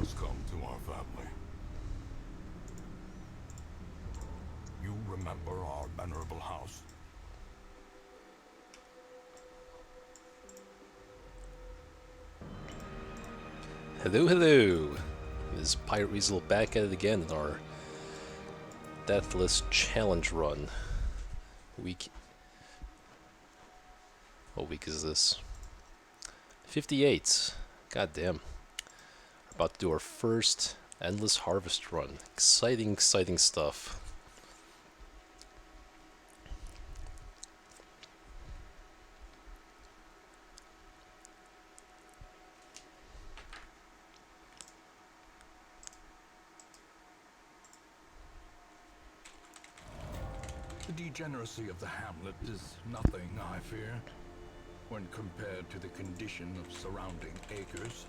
has come to our family. You remember our venerable house? Hello, hello! This is Pirate Weasel back at it again in our Deathless challenge run. Week... What week is this? 58. God damn. We're about to do our first Endless Harvest run. Exciting, exciting stuff. The degeneracy of the hamlet is nothing, I fear, when compared to the condition of surrounding acres.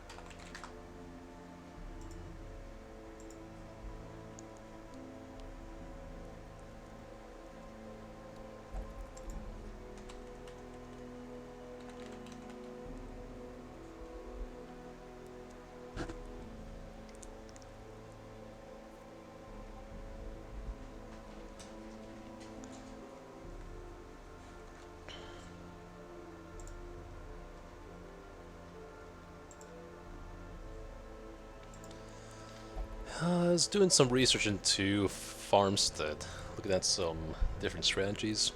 I was doing some research into Farmstead, looking at some different strategies.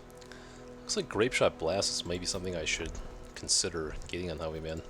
Looks like Grape Shot Blast is maybe something I should consider getting on Highwayman.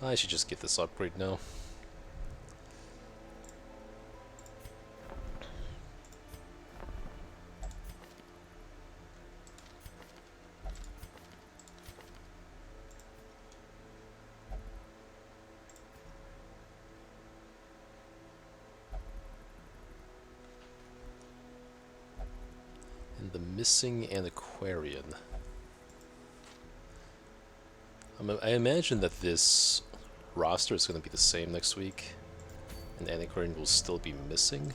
I should just get this upgrade now. And the missing antiquarian. I imagine that this roster is going to be the same next week, and antiquarian will still be missing.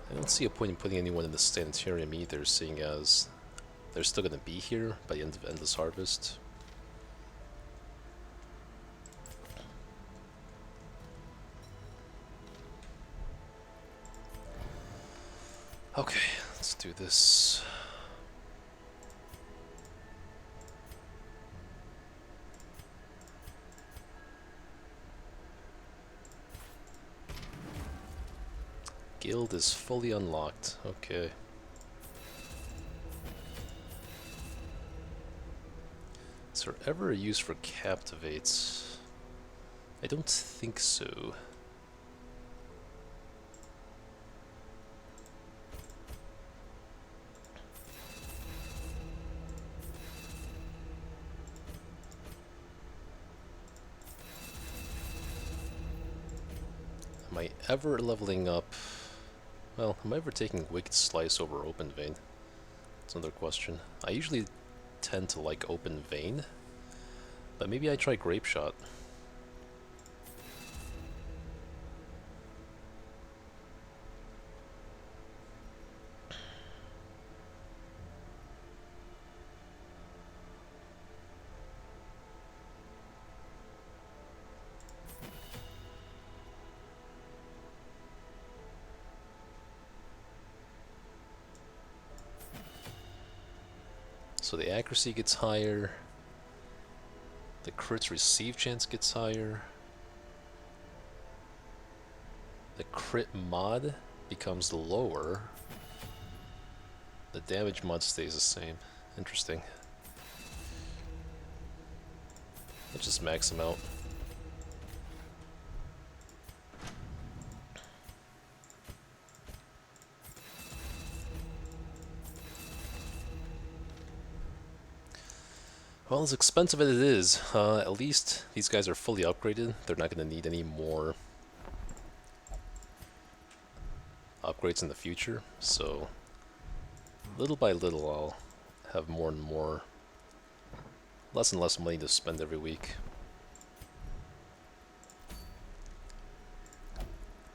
I don't see a point in putting anyone in the sanitarium either, seeing as they're still going to be here by the end of Endless Harvest. Okay, let's do this. Guild is fully unlocked. Okay. Is there ever a use for captivates? I don't think so. Am I ever leveling up? Well, am I ever taking Wicked Slice over Open Vein? That's another question. I usually tend to like Open Vein, but maybe I try Grape Shot. So the accuracy gets higher. The crits receive chance gets higher. The crit mod becomes lower. The damage mod stays the same. Interesting. Let's just max him out. Well, as expensive as it is, at least these guys are fully upgraded. They're not going to need any more upgrades in the future, so little by little I'll have more and more, less and less money to spend every week.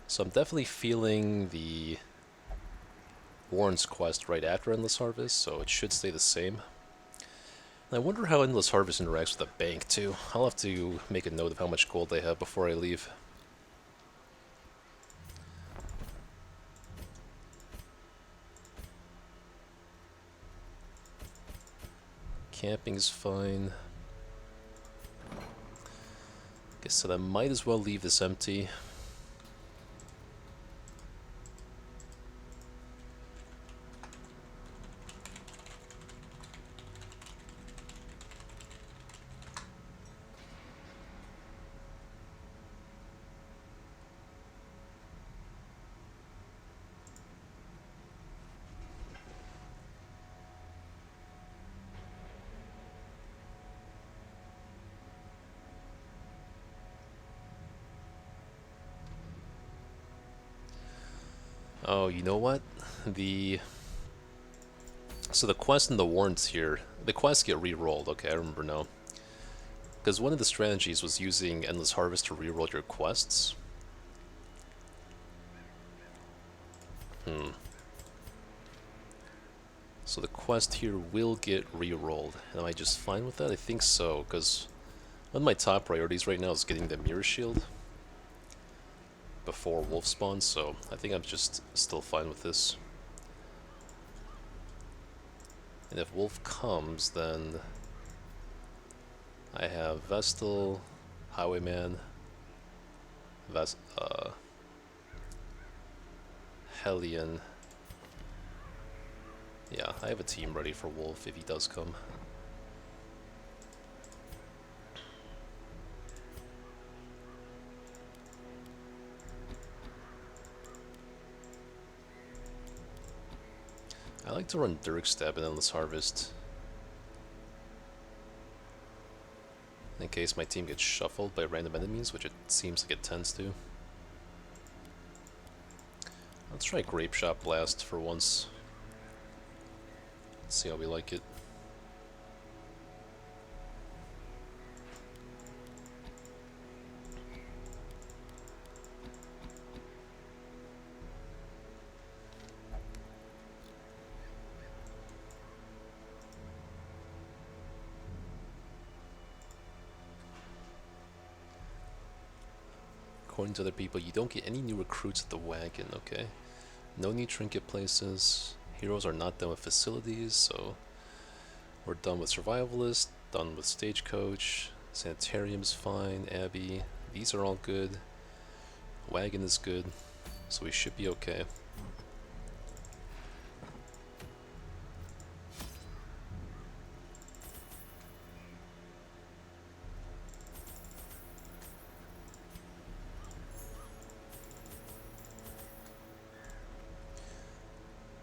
So I'm definitely feeling the Warren's quest right after Endless Harvest, so it should stay the same. I wonder how Endless Harvest interacts with the bank too. I'll have to make a note of how much gold they have before I leave. Camping's fine. Guess that I might as well leave this empty. Oh, you know what? So the quest and the warrants here, the quests get re-rolled. Okay, I remember now. Because one of the strategies was using Endless Harvest to re-roll your quests. So the quest here will get re-rolled. Am I just fine with that? I think so, because one of my top priorities right now is getting the Mirror Shield before Wolf spawns, so I think I'm just still fine with this. And if Wolf comes, then I have Vestal, Highwayman, Hellion. Yeah, I have a team ready for Wolf if he does come. I like to run Dirk Stab and Endless Harvest in case my team gets shuffled by random enemies, which it seems like it tends to. Let's try Grape Shot Blast for once. Let's see how we like it. According to other people, you don't get any new recruits at the wagon, okay? No new trinket places. Heroes are not done with facilities, so we're done with Survivalist, done with Stagecoach, Sanitarium's fine, Abbey. These are all good. Wagon is good, so we should be okay.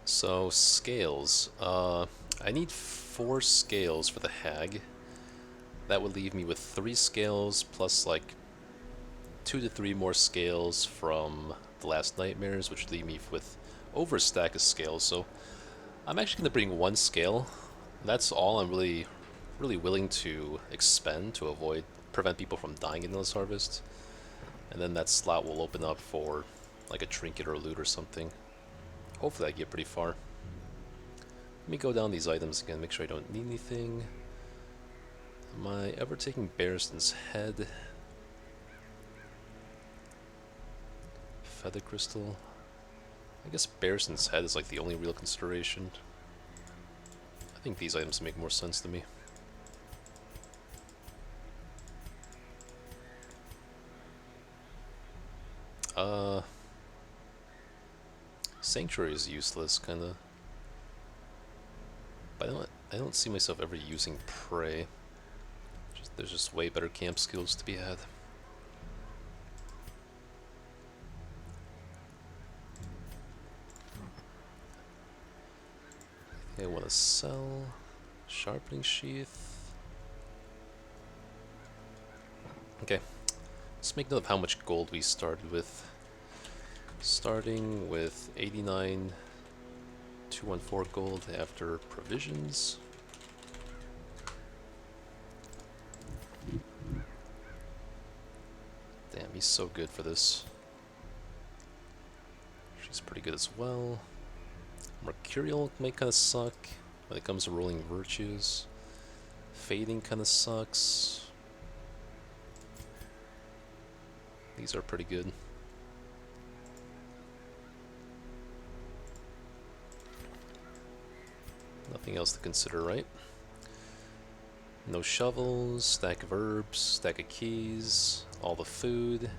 So, scales. I need 4 scales for the Hag. That would leave me with 3 scales plus like 2 to 3 more scales from the Last Nightmares, which would leave me with over a stack of scales. So I'm actually going to bring 1 scale. That's all I'm really willing to expend to prevent people from dying in Endless Harvest. And then that slot will open up for like a trinket or a loot or something. Hopefully I get pretty far. Let me go down these items again, make sure I don't need anything. Am I ever taking Barristan's Head? Feather Crystal? I guess Barristan's Head is like the only real consideration. I think these items make more sense to me. Sanctuary is useless, kinda. But I don't see myself ever using Prey. There's just way better camp skills to be had. I want to sell Sharpening Sheath. Okay, let's make note of how much gold we started with. Starting with 89,214 gold after provisions. Damn, he's so good for this. She's pretty good as well. Mercurial may kind of suck when it comes to rolling virtues. Fading kind of sucks. These are pretty good. Nothing else to consider, right? No shovels, stack of herbs, stack of keys, all the food,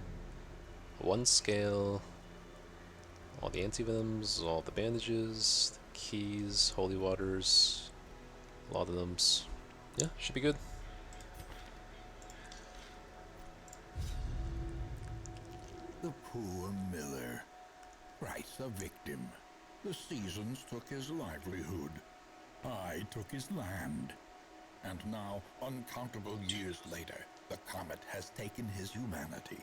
one scale, all the antivenoms, all the bandages, the keys, holy waters, laudanums. Yeah, should be good. The poor miller. Thrice a victim. The seasons took his livelihood. I took his land. And now, uncountable years later, the comet has taken his humanity.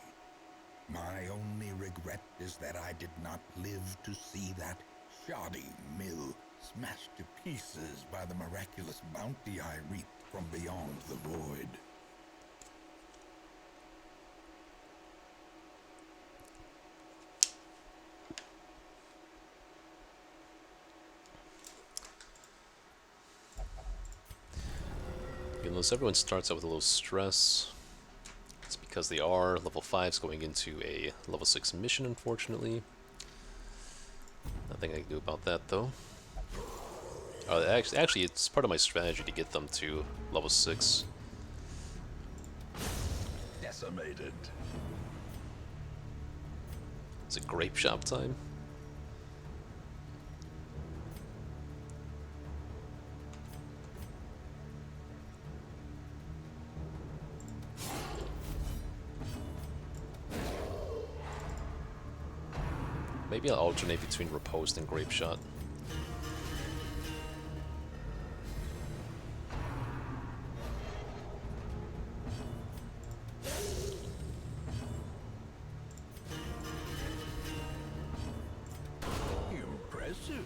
My only regret is that I did not live to see that shoddy mill smashed to pieces by the miraculous bounty I reaped from beyond the void. You'll notice everyone starts out with a little stress. It's because they are level 5s going into a level 6 mission, unfortunately. Nothing I can do about that, though. Actually, it's part of my strategy to get them to level 6. Decimated. Is it grape shop time? Maybe I'll alternate between Riposte and Grape Shot. Impressive.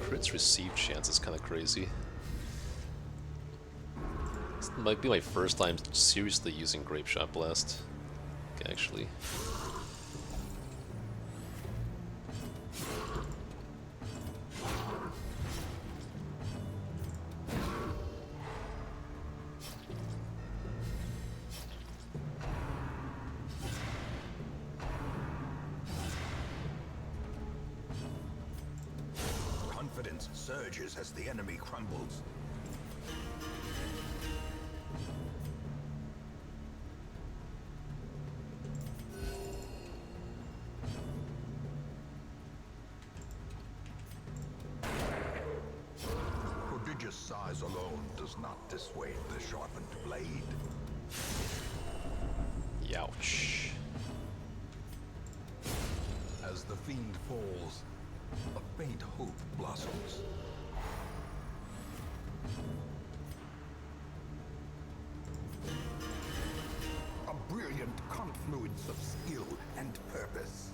Crits received chance is kind of crazy. This might be my first time seriously using Grape Shot Blast, actually. Confidence surges as the enemy crumbles. Prodigious size alone does not dissuade the sharpened blade. Youch. As the fiend falls, a faint hope blossoms. A brilliant confluence of skill and purpose.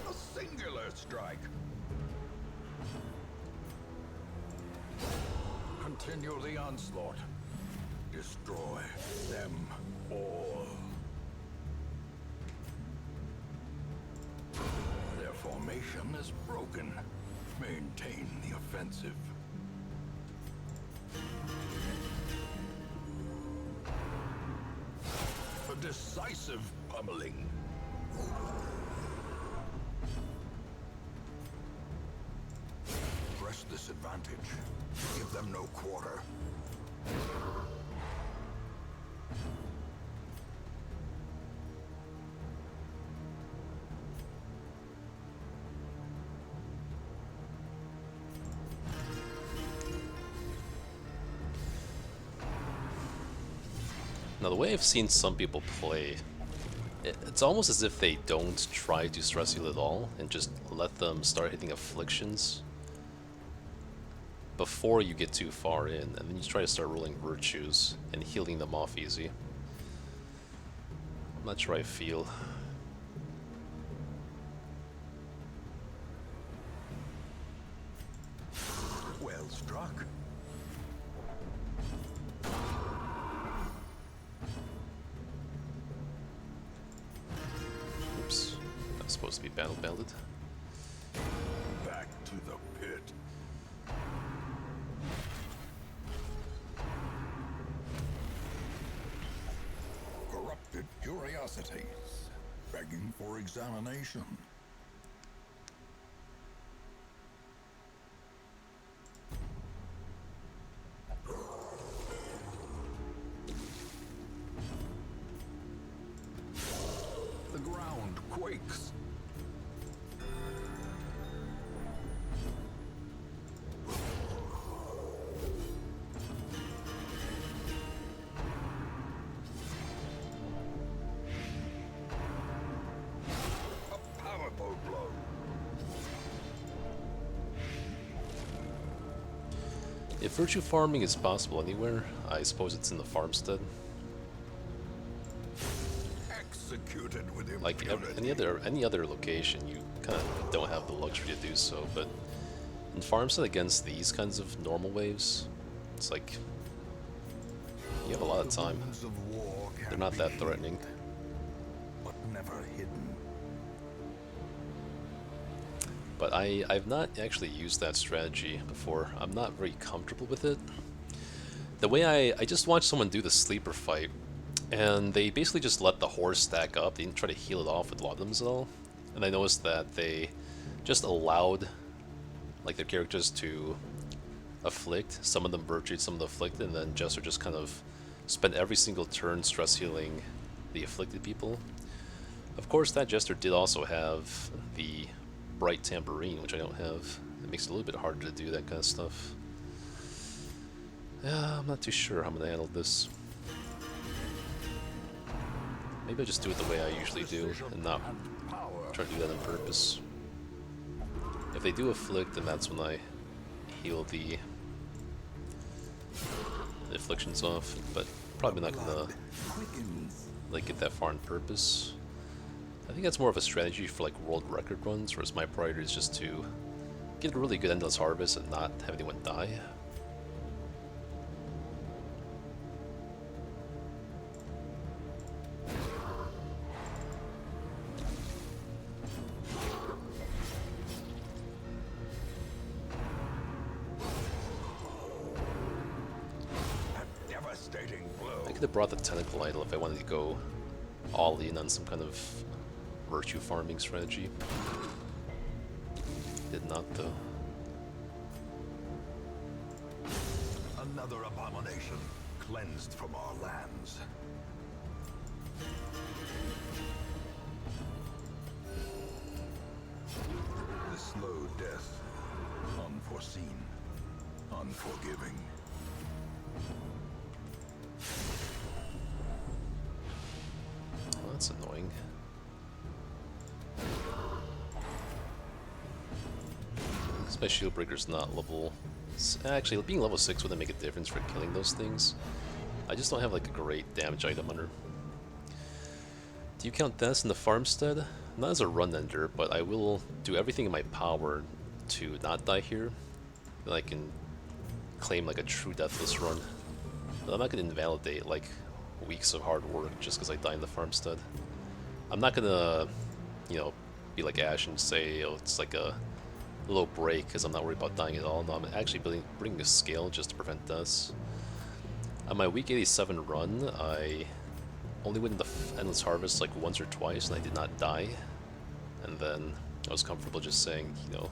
A singular strike. Continue the onslaught. Destroy them all. Their formation is broken. Maintain the offensive. A decisive pummeling. Press this advantage. Give them no quarter. Now, the way I've seen some people play, it's almost as if they don't try to stress heal at all and just let them start hitting afflictions before you get too far in, and then you try to start rolling virtues and healing them off easy. I'm not sure I feel. Well struck. Oops, that's supposed to be battle belted. Back to the pit. Corrupted curiosities, begging for examination. The ground quakes. A powerful blow. If virtue farming is possible anywhere, I suppose it's in the farmstead. Executed with Like impunity. any other location, you kind of don't have the luxury to do so. But in farmstead against these kinds of normal waves, it's like you have a lot of time. Wounds of war can They're not be that healed, threatening. but never hidden. But I've not actually used that strategy before. I'm not very comfortable with it. The way I just watched someone do the sleeper fight, and they basically just let the horse stack up. They didn't try to heal it off with laudanums at all. And I noticed that they just allowed like their characters to afflict. Some of them virtued, some of them afflicted, and then Jester just kind of spent every single turn stress healing the afflicted people. Of course, that Jester did also have the Bright Tambourine, which I don't have. It makes it a little bit harder to do that kind of stuff. Yeah, I'm not too sure how I'm gonna handle this. Maybe I just do it the way I usually do, and not try to do that on purpose. If they do afflict, then that's when I heal the afflictions off, but probably not gonna like get that far on purpose. I think that's more of a strategy for like world record runs, whereas my priority is just to get a really good endless harvest and not have anyone die. A devastating blow. I could have brought the Tentacle Idol if I wanted to go all in on some kind of virtue farming strategy. Did not though. Another abomination cleansed from our lands. The slow death, unforeseen, unforgiving. Well, that's annoying. My shield breaker's not level. Actually, being level 6 wouldn't make a difference for killing those things. I just don't have like a great damage item on her. Do you count Deaths in the farmstead? Not as a run ender, but I will do everything in my power to not die here. Then I can claim like a true Deathless run. But I'm not going to invalidate like weeks of hard work just because I die in the farmstead. I'm not going to, you know, be like Ash and say, oh, it's like a little break because I'm not worried about dying at all. No, I'm actually bringing a scale just to prevent deaths. On my week 87 run, I only went in the Endless Harvest like once or twice, and I did not die. And then I was comfortable just saying, you know,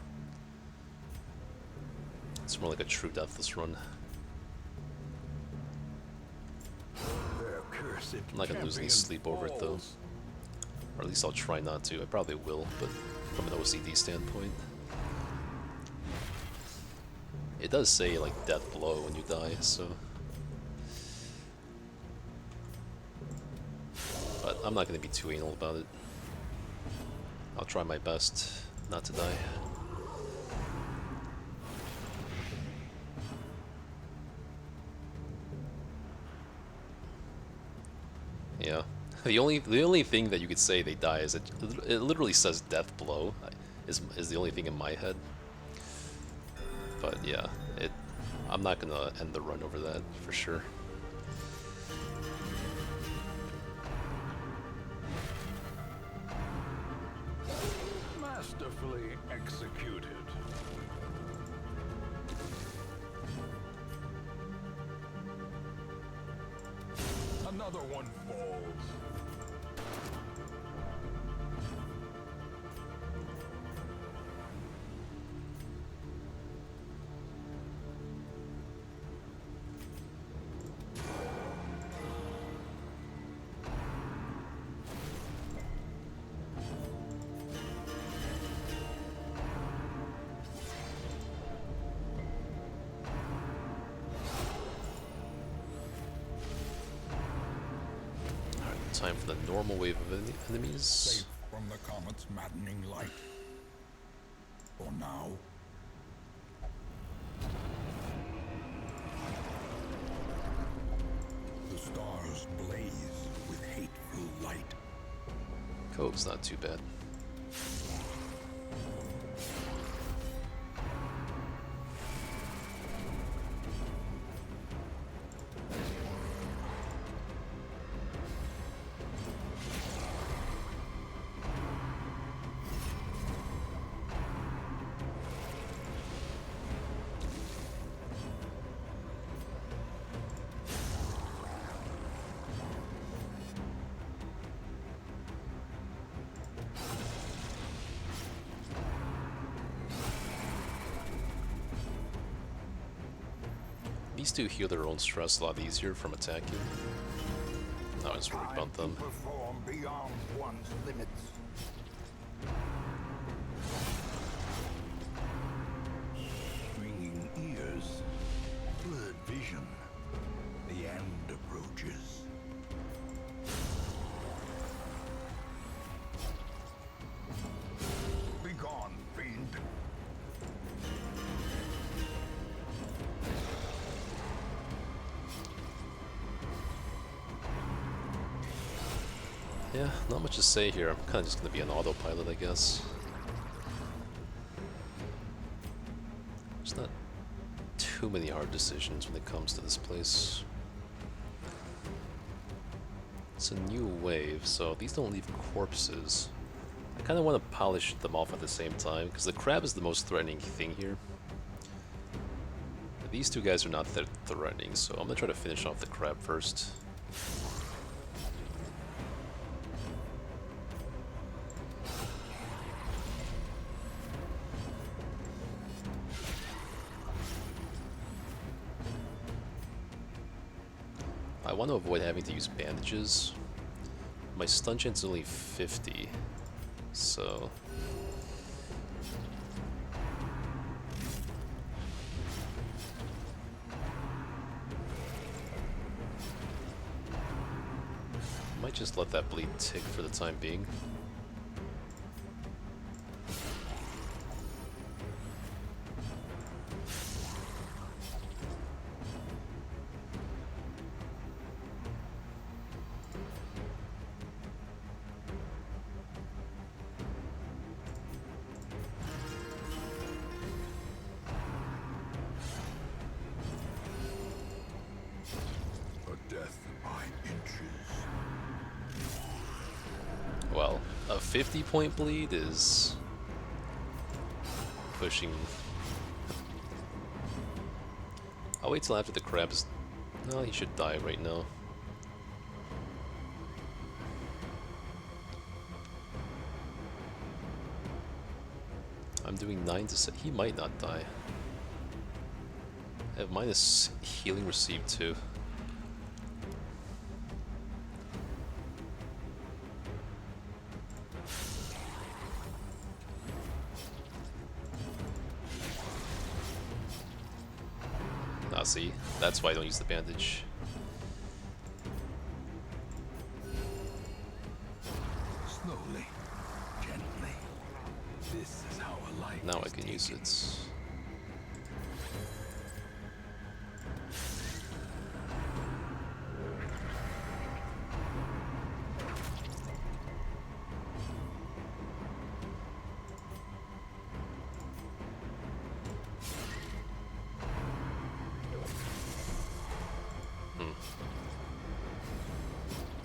it's more like a true Deathless run. classic I'm not gonna lose any champion sleep over it though. falls. Or at least I'll try not to. I probably will, but from an OCD standpoint. It does say, like, death blow when you die, so... But I'm not gonna be too anal about it. I'll try my best not to die. Yeah. The only thing that you could say they die is it literally says death blow is the only thing in my head. But yeah, I'm not gonna end the run over that for sure. Masterfully executed. Another one falls. Time for the normal wave of enemies. Safe from the comet's maddening light. For now. The stars blaze with hateful light. Cove's not too bad. These two heal their own stress a lot easier from attacking. Now I just rebunt them. Perform beyond one's limits. Ringing ears, blurred vision. The end approaches. Begone, fiend. Yeah, not much to say here. I'm kind of just going to be an autopilot, I guess. There's not too many hard decisions when it comes to this place. It's a new wave, so these don't leave corpses. I kind of want to polish them off at the same time, because the crab is the most threatening thing here. These two guys are not that threatening, so I'm going to try to finish off the crab first. I want to avoid having to use bandages. My stun chance is only 50, so... might just let that bleed tick for the time being. Death by inches. Well, a 50-point bleed is pushing. I'll wait till after the crab is... No, he should die right now. I'm doing 9 to 6. He might not die. I have minus healing received too. see, that's why I don't use the bandage. Slowly, gently. This is how a life Now I is can use taken. it.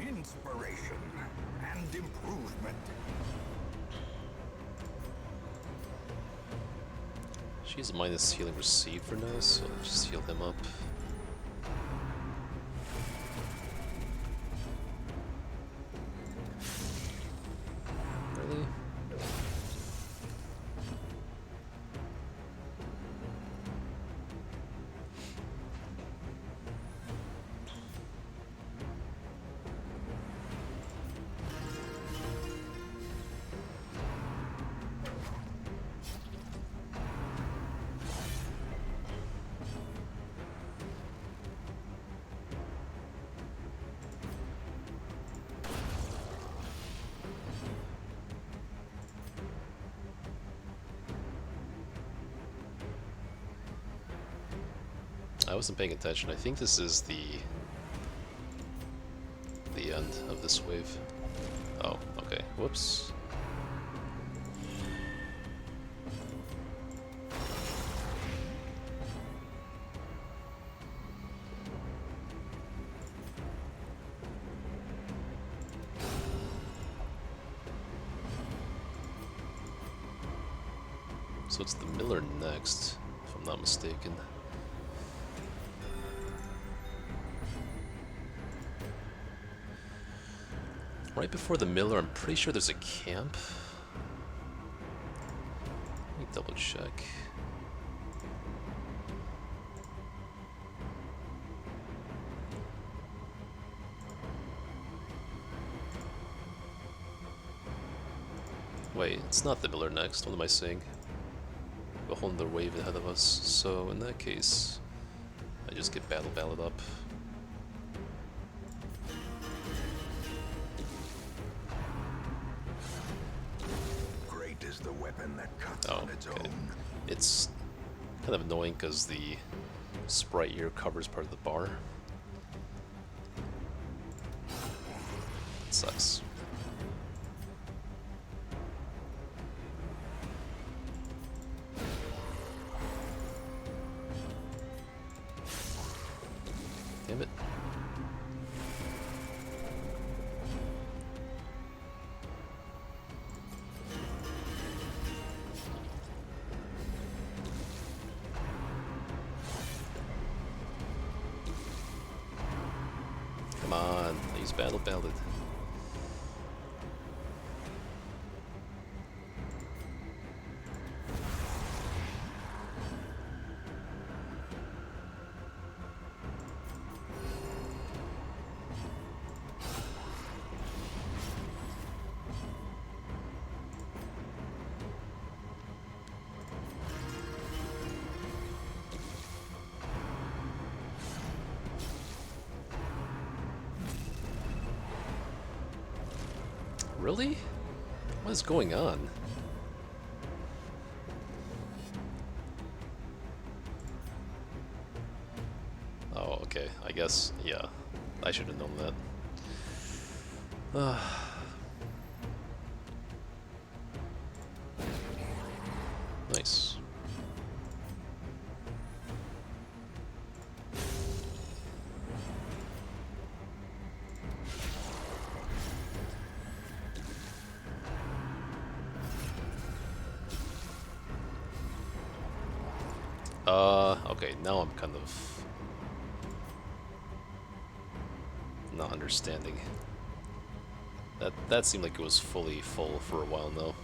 Inspiration and improvement. She's minus healing received for now, so I'll just heal him up. Really? I wasn't paying attention. I think this is the end of this wave. Oh, okay. Whoops. So it's the Miller next, if I'm not mistaken. Right before the Miller, I'm pretty sure there's a camp. Let me double check. Wait, it's not the Miller next. What am I saying? A whole other wave ahead of us. So in that case, I just get ballad up. Great is the weapon that cuts Oh, on its okay. own. It's kind of annoying because the sprite here covers part of the bar. It sucks. Damn it. Come on, he's ballad. Really? What is going on? Oh, okay. I guess, yeah. I should have known that. Nice. Okay, now I'm kind of not understanding. That seemed like it was fully full for a while now.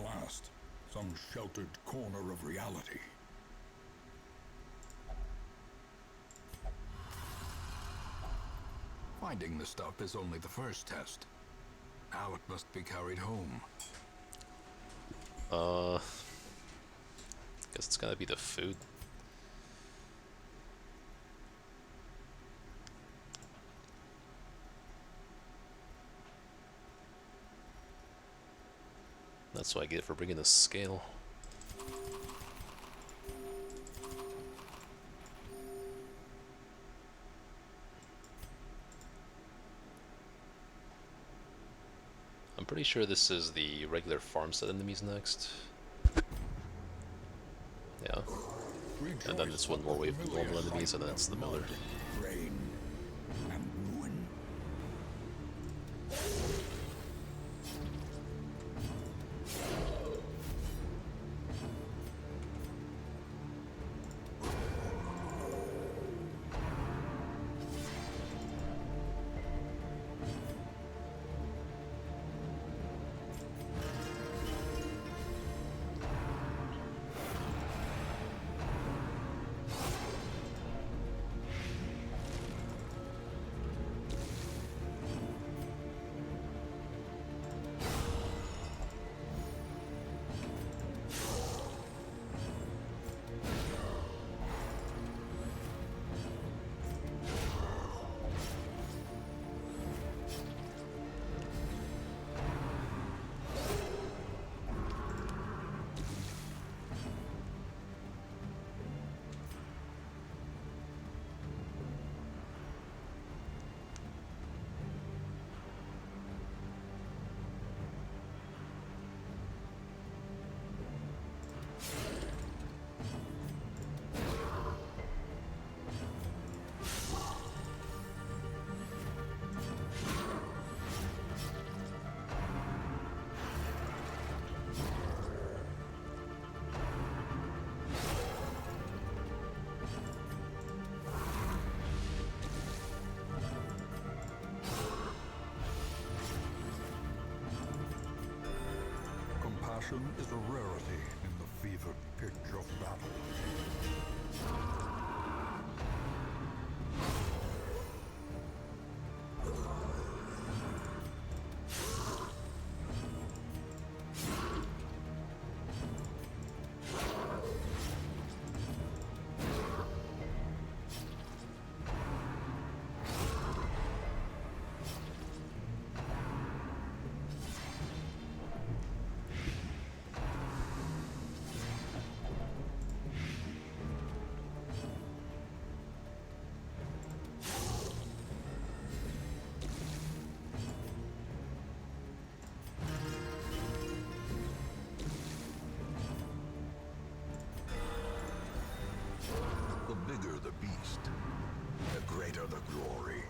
last, some sheltered corner of reality. Finding the stuff is only the first test. Now it must be carried home. Guess it's gotta be the food. That's what I get for bringing the scale. I'm pretty sure this is the regular farmstead enemies next. Yeah. And then it's one more wave of normal enemies, and then it's the miller. Rain and ruin. Compassion is a rarity in the fevered pitch of battle. The bigger the beast, the greater the glory.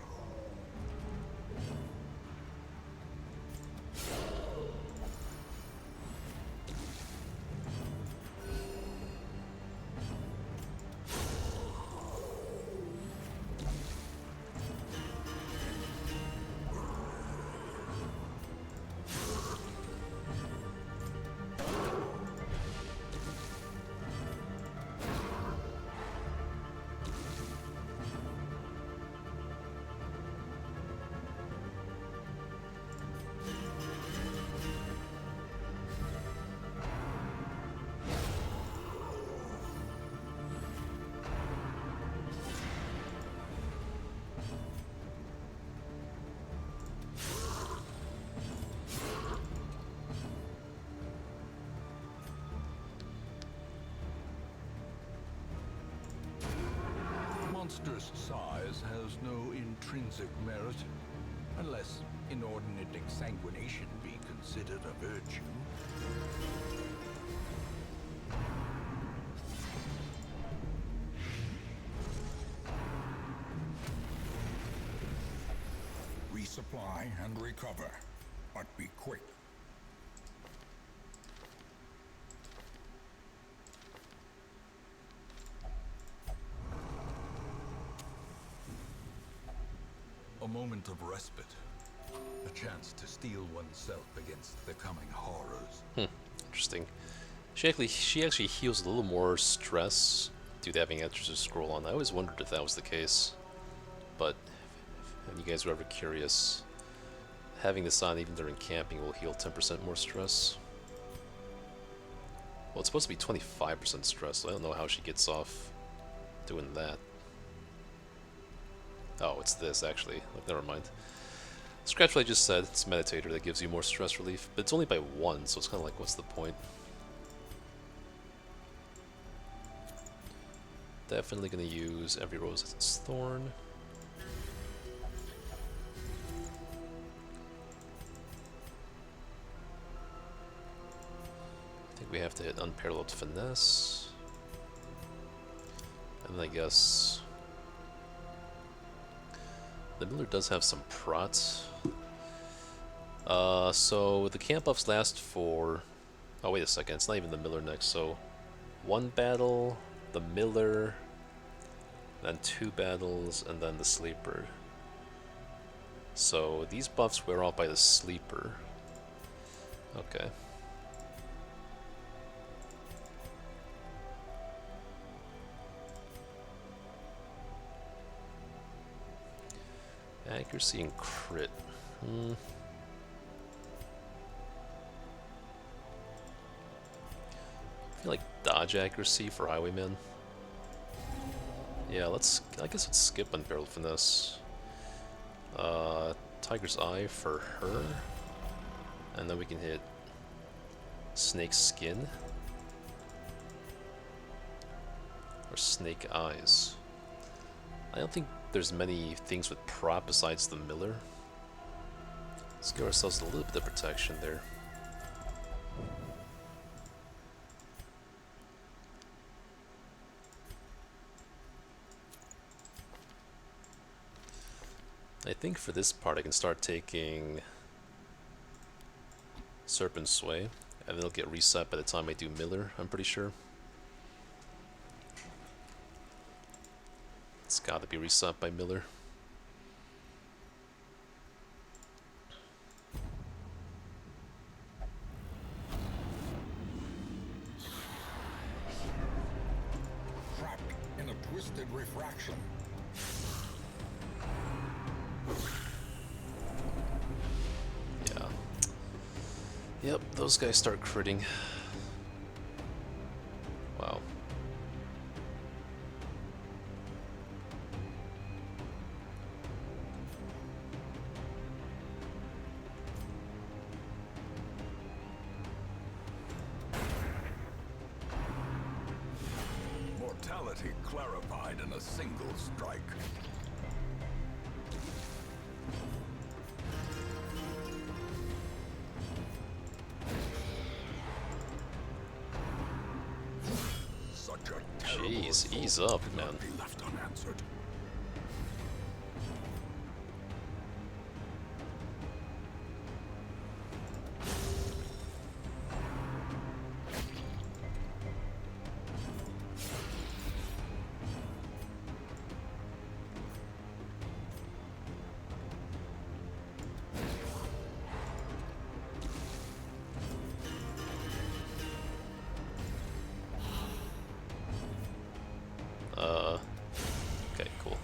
Monstrous size has no intrinsic merit, unless inordinate exsanguination be considered a virtue. Resupply and recover, but be quick. A moment of respite. A chance to steel oneself against the coming horrors. interesting. She actually heals a little more stress due to having extra scroll on. I always wondered if that was the case, but if you guys were ever curious, having this on even during camping will heal 10% more stress. Well, it's supposed to be 25% stress, so I don't know how she gets off doing that. Oh, it's this, actually. Like, never mind. Scratch what I just said. It's Meditator that gives you more stress relief, but it's only by 1, so it's kind of like, what's the point? Definitely going to use every rose as its thorn. I think we have to hit Unparalleled Finesse. And then I guess the Miller does have some prots. So the camp buffs last for... Oh, wait a second. It's not even the Miller next. So 1 battle, the Miller, then 2 battles, and then the Sleeper. So these buffs wear off by the Sleeper. Okay. Accuracy and crit. I feel like dodge accuracy for Highwayman. Yeah, I guess let's skip Unparalleled Finesse. Tiger's Eye for her. And then we can hit Snake Skin. Or Snake Eyes. I don't think there's many things with prop besides the Miller. Let's give ourselves a little bit of protection there. I think for this part I can start taking Serpent Sway, and it'll get reset by the time I do Miller, I'm pretty sure. It's gotta be reset by Miller. Trapped in a twisted refraction. Yeah. Yep, those guys start critting. Wow. Mortality clarified in a single strike. Such a terrible Jeez, ease assault up, could man. not be left unanswered. Okay, cool.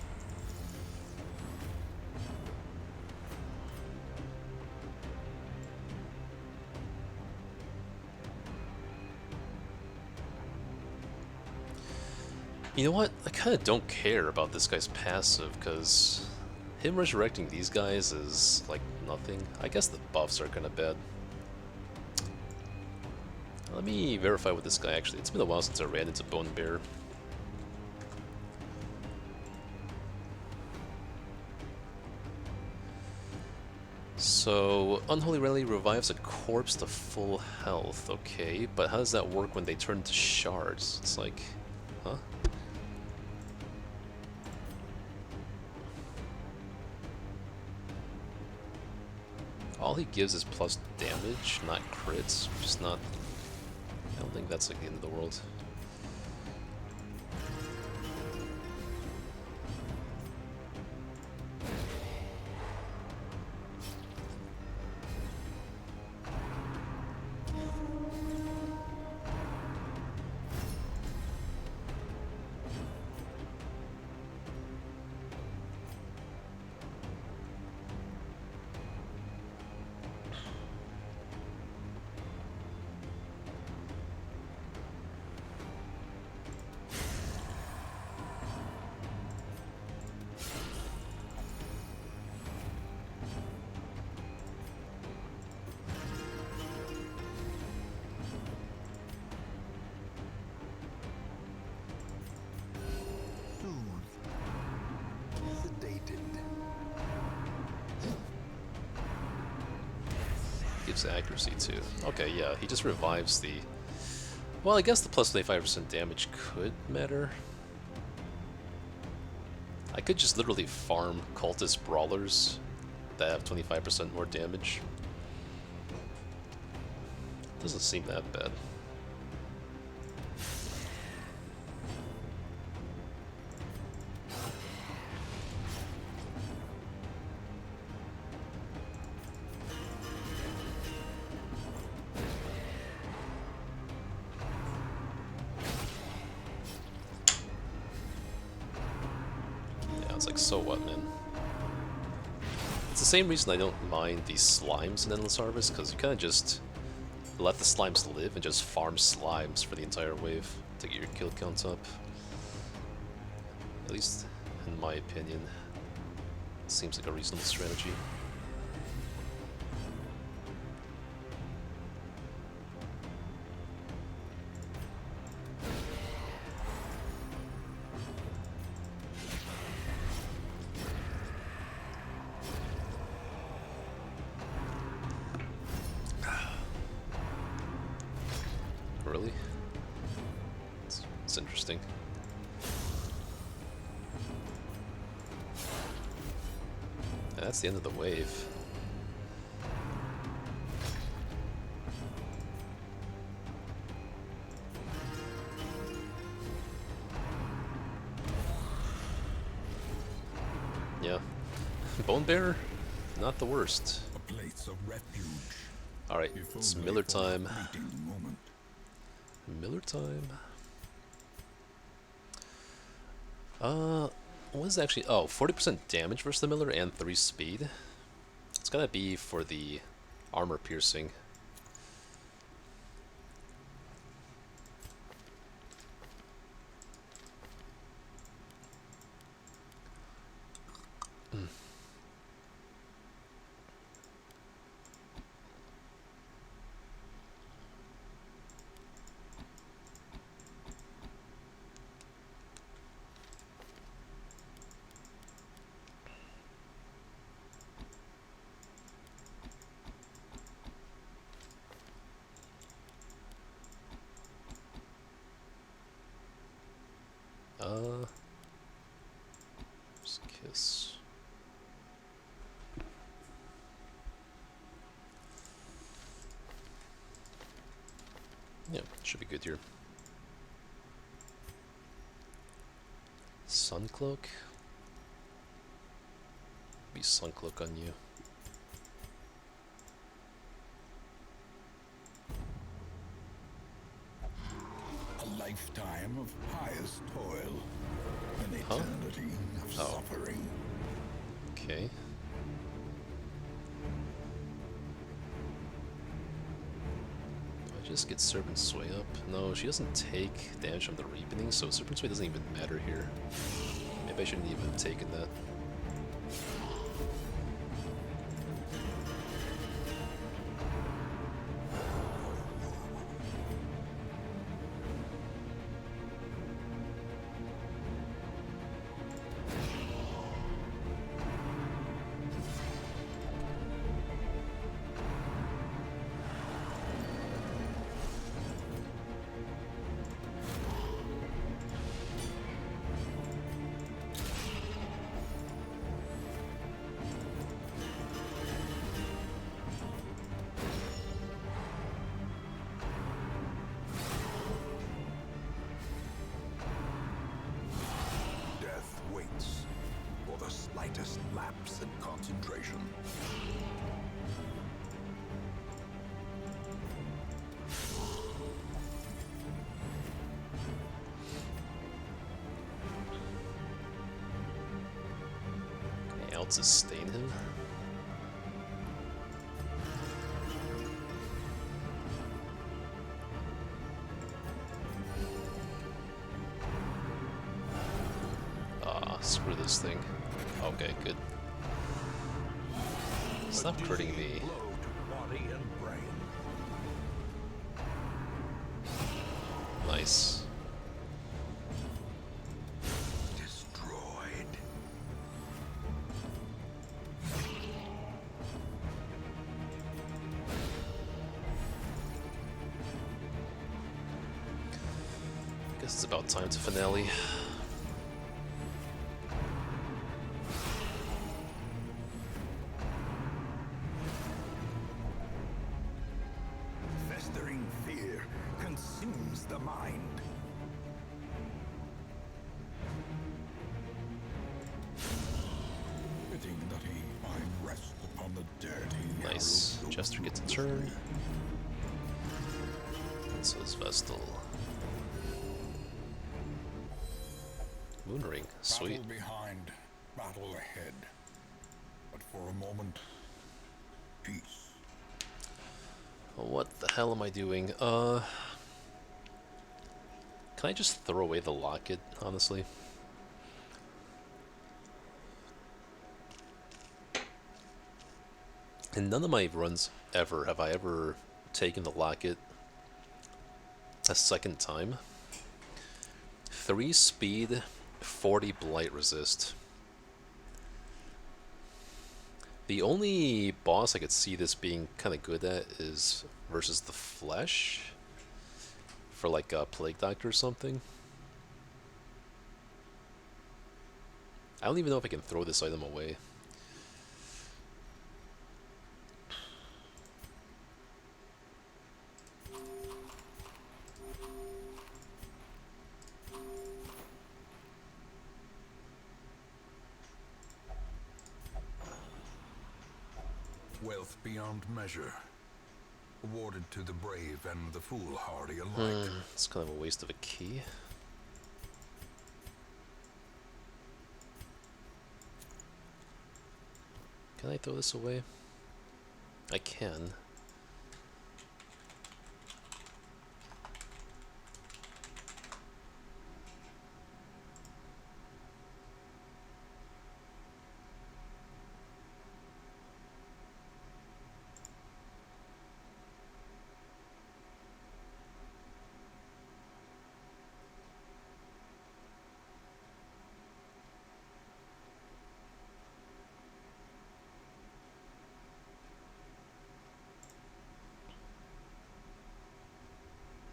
You know what? I kind of don't care about this guy's passive, because him resurrecting these guys is like nothing. I guess the buffs are kind of bad. Let me verify with this guy actually. It's been a while since I ran into Bone Bear. So, Unholy Rally revives a corpse to full health, okay, but how does that work when they turn into shards? It's like, huh? All he gives is plus damage, not crits, which is not... I don't think that's like the end of the world. gives accuracy too. Okay, yeah, he just revives the... Well, I guess the plus 25% damage could matter. I could just literally farm cultist brawlers that have 25% more damage. Doesn't seem that bad. It's like, so what, man? It's the same reason I don't mind these slimes in Endless Harvest, because you kind of just let the slimes live and just farm slimes for the entire wave to get your kill counts up. At least, in my opinion, it seems like a reasonable strategy. Really? It's interesting. And that's the end of the wave. Yeah. Bone Bearer? Not the worst. A place of refuge. Alright, it's Miller time. Moment. Miller time. What is actually... Oh, 40% damage versus the Miller and 3 speed. It's gonna be for the armor piercing. Just kiss. Yeah, should be good here. Suncloak? Be Suncloak on you. A lifetime of pious toil. An eternity of suffering. Okay. Do I just get Serpent Sway up? No, she doesn't take damage from the Reapening, so Serpent Sway doesn't even matter here. Maybe I shouldn't even have taken that. Slightest lapse in concentration. Can I out-sustain him? Screw this thing. Okay, good. Stop critting me. Nice. Destroyed. Guess it's about time to finale. Festering fear consumes the mind. Fitting that he find rest upon the dirty. Nice. Chester gets a turn. And so is Vestal. Moonring, sweet. Battle behind, battle ahead. But for a moment, peace. What the hell am I doing? Can I just throw away the locket, honestly? In none of my runs ever have I ever taken the locket a second time. 3 speed, 40 blight resist. The only boss I could see this being kind of good at is versus the Flesh, for like a Plague Doctor or something. I don't even know if I can throw this item away. Wealth beyond measure, awarded to the brave and the foolhardy alike. It's kind of a waste of a key. Can I throw this away? I can.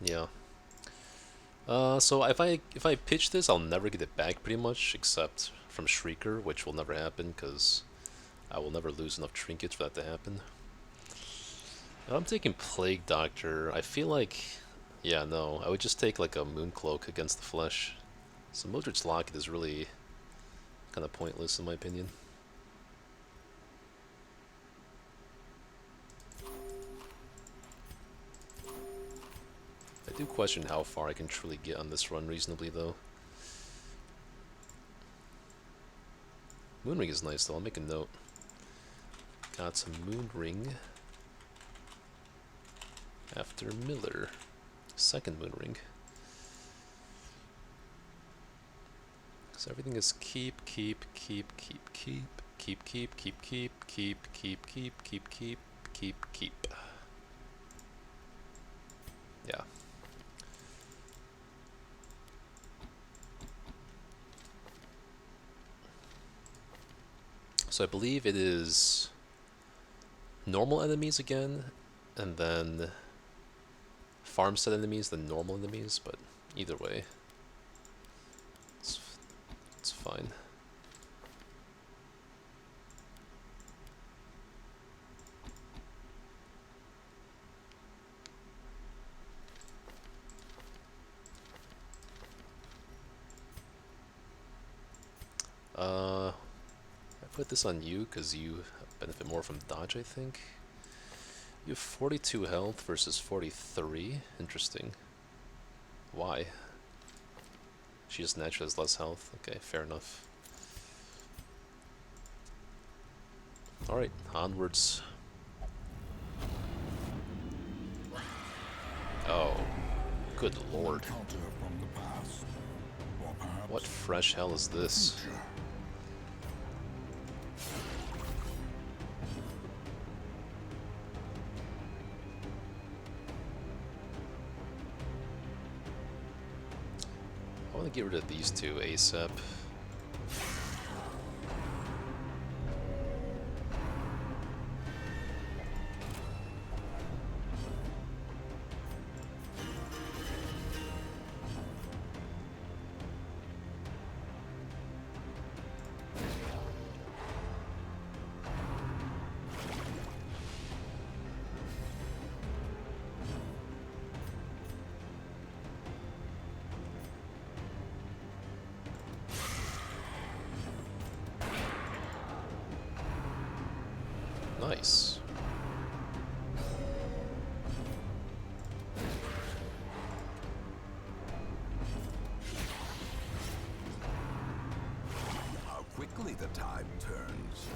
Yeah. So if I pitch this, I'll never get it back pretty much, except from Shrieker, which will never happen because I will never lose enough trinkets for that to happen. I'm taking Plague Doctor. I feel like, yeah, no, I would just take like a Moon Cloak against the Flesh. So Mildred's Locket is really kind of pointless in my opinion. I do question how far I can truly get on this run reasonably, though. Moonring is nice, though. I'll make a note. Got some Moonring after Miller. Second Moonring. So everything is keep. Yeah. So I believe it is normal enemies again, and then farmstead enemies, then normal enemies, but either way, it's fine. I put this on you because you benefit more from dodge, I think. You have 42 health versus 43. Interesting. Why? She just naturally has less health. Okay, fair enough. Alright, onwards. Oh, good lord. What fresh hell is this? I want to get rid of these two ASAP. Nice. How quickly the tide turns.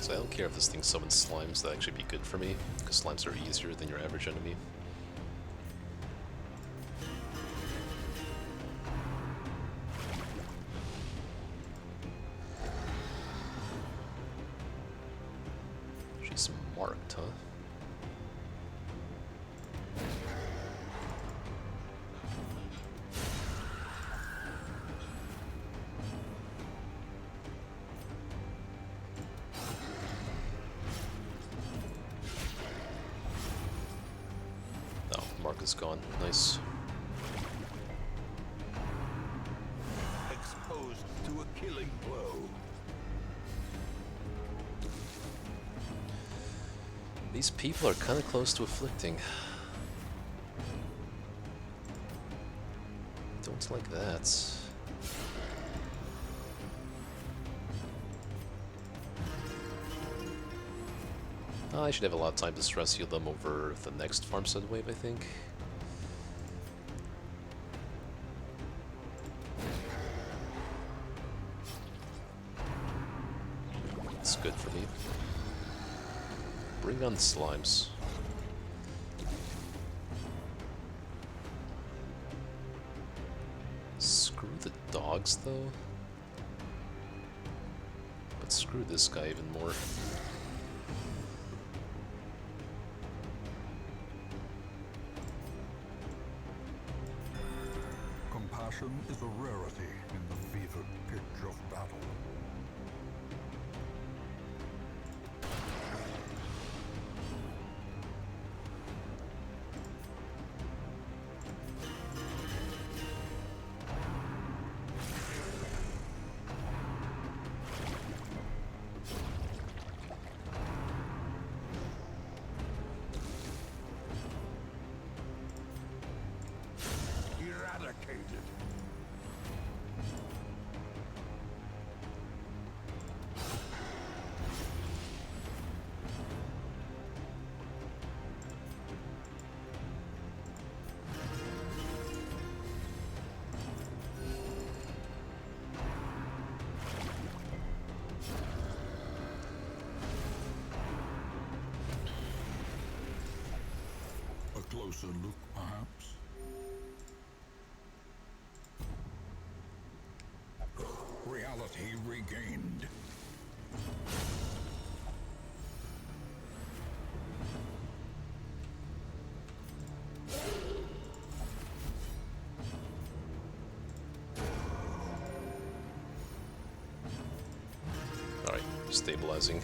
So I don't care if this thing summons slimes, that'd actually be good for me, because slimes are easier than your average enemy. She's marked, huh? Oh, mark is gone. Nice. Exposed to a killing blow. These people are kind of close to afflicting. Don't like that. I should have a lot of time to stress heal them over the next farmstead wave, I think. It's good for me. Bring on the slimes. Screw the dogs, though. But screw this guy even more. Compassion is a rarity in the fevered pitch of battle. Eradicated. A closer look, perhaps? Reality regained. Alright, stabilizing.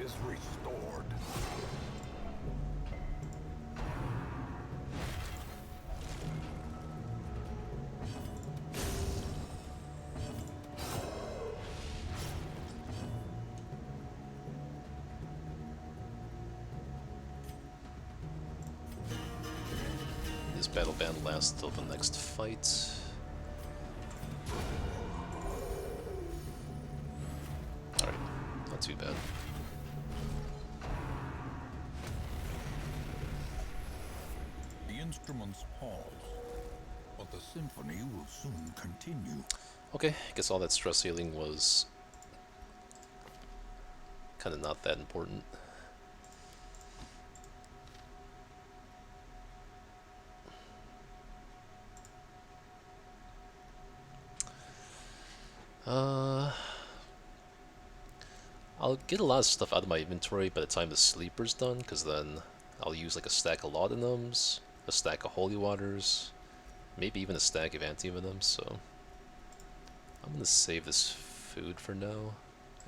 is restored. This battle band lasts till the next fight. Alright, not too bad. The instruments pause, but the symphony will soon continue. Okay, I guess all that stress healing was kind of not that important. I'll get a lot of stuff out of my inventory by the time the sleeper's done, because then I'll use like a stack of laudanums, a stack of holy waters, maybe even a stack of anti-venoms, so I'm gonna save this food for now.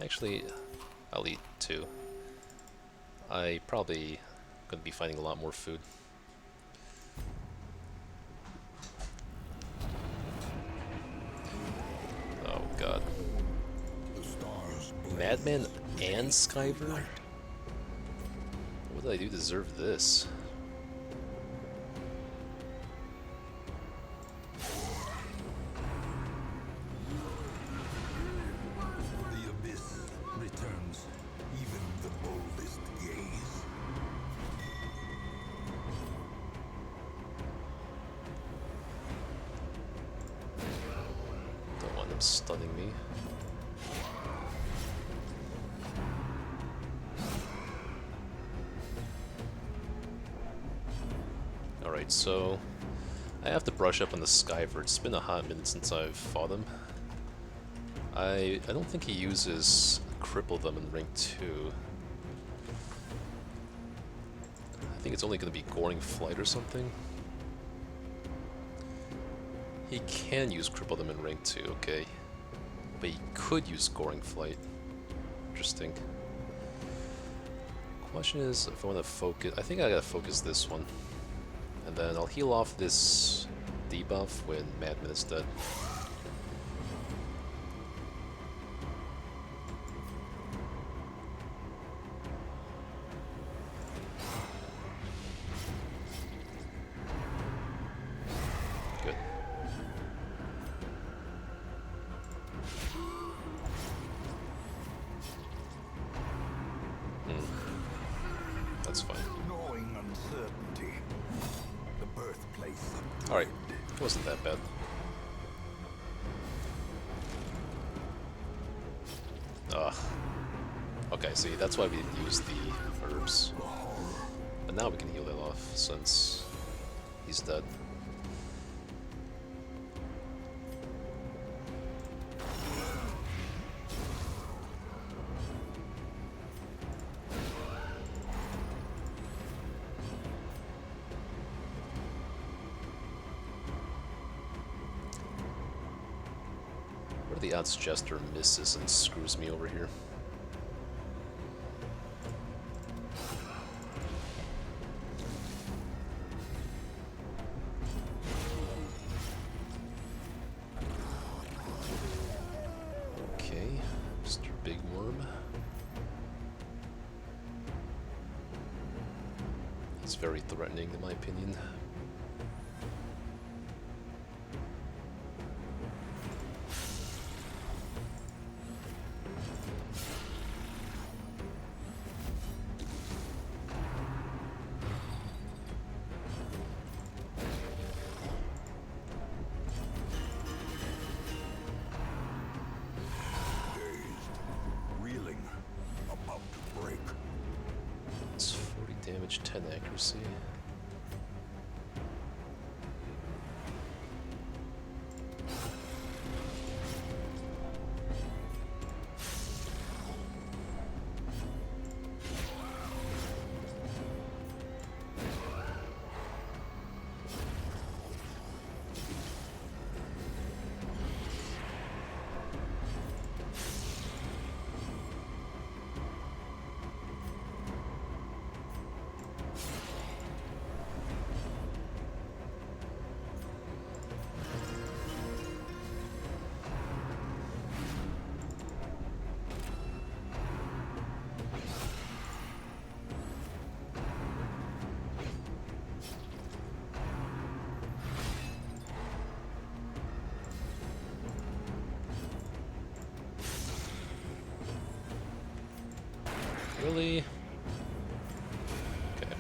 Actually, I'll eat two. I probably gonna be finding a lot more food. Oh god. Madman and Skyver? What did I do to deserve this? The abyss returns even the boldest gaze. Don't want them stunning me. Alright, so I have to brush up on the Skyver. It's been a hot minute since I've fought him. I don't think he uses Cripple Them in Ring 2. I think it's only going to be Goring Flight or something. He can use Cripple Them in Ring 2, okay. But he could use Goring Flight. Interesting. Question is if I want to focus... I think I gotta focus this one. And then I'll heal off this debuff when Madman is dead. Good. That's fine. Knowing uncertainty. The birthplace of Alright, it wasn't that bad. Ugh. Okay, see, that's why we didn't use the herbs. But now we can heal that off, since he's dead. What are the odds Jester misses and screws me over here? Okay, Mr. Big Worm. He's very threatening in my opinion. reeling, about to break. It's 40 damage, 10 accuracy. Really? Okay.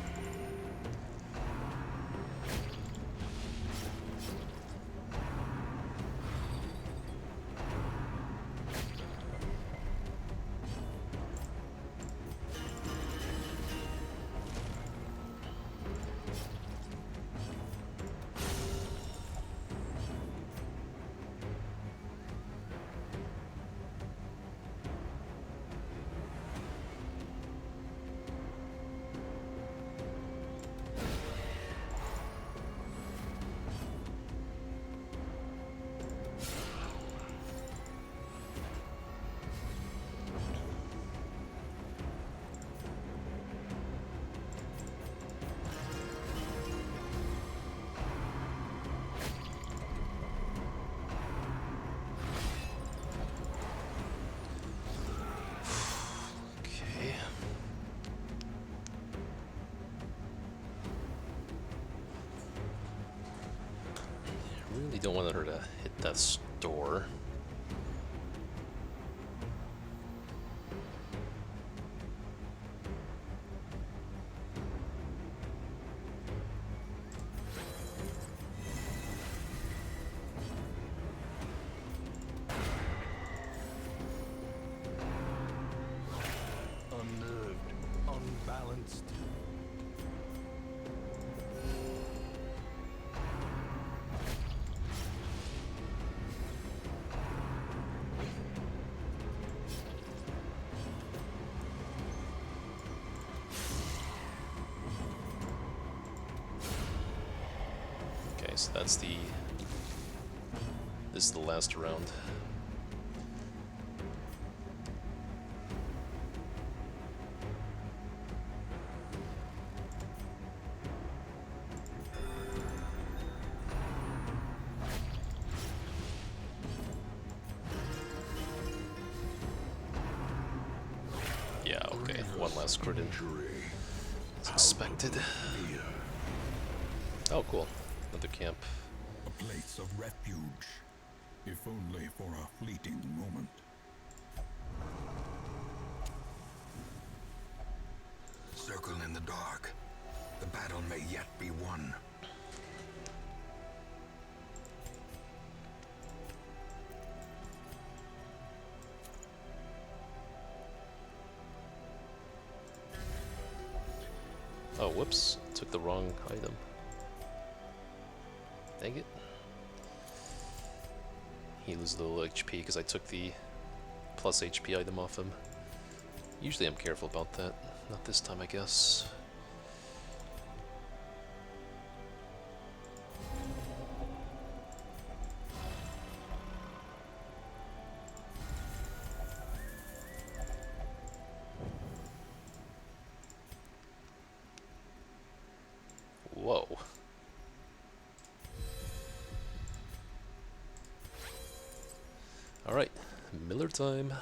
Okay. Really don't want her to hit that store. Unnerved, unbalanced. Okay, so that's the... This is the last round. Yeah, okay. One last crit in. As expected. Oh, cool. Another camp. A place of refuge, if only for a fleeting moment. Circle in the dark. The battle may yet be won. Oh, whoops. Took the wrong item. Dang it. He loses a little HP because I took the plus HP item off him. Usually I'm careful about that. Not this time, I guess. Whoa. Alright, Miller time.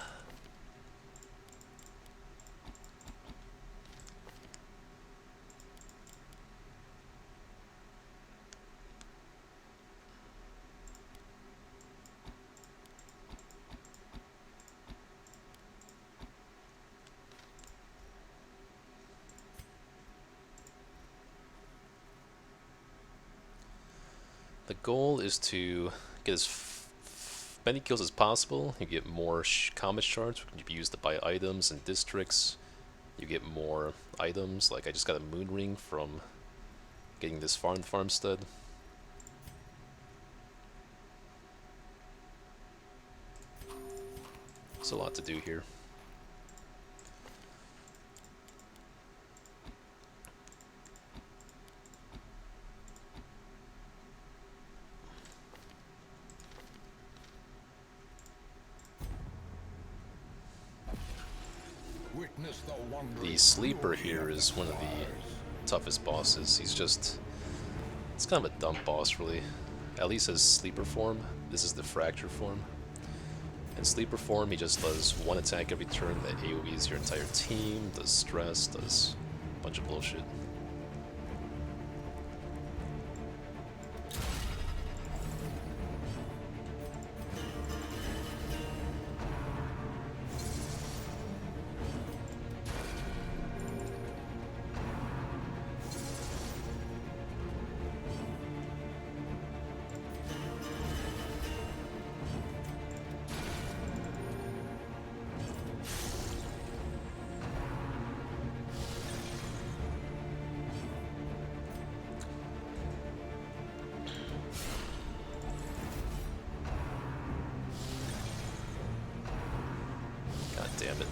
The goal is to get as many kills as possible. You get more combat shards, which can be used to buy items and districts. You get more items, like I just got a moon ring from getting this farmstead. There's a lot to do here. The sleeper here is one of the toughest bosses. He's just... It's kind of a dumb boss, really. At least his sleeper form. This is the fracture form. In sleeper form, he just does one attack every turn that AoEs your entire team, does stress, does a bunch of bullshit. Damn it.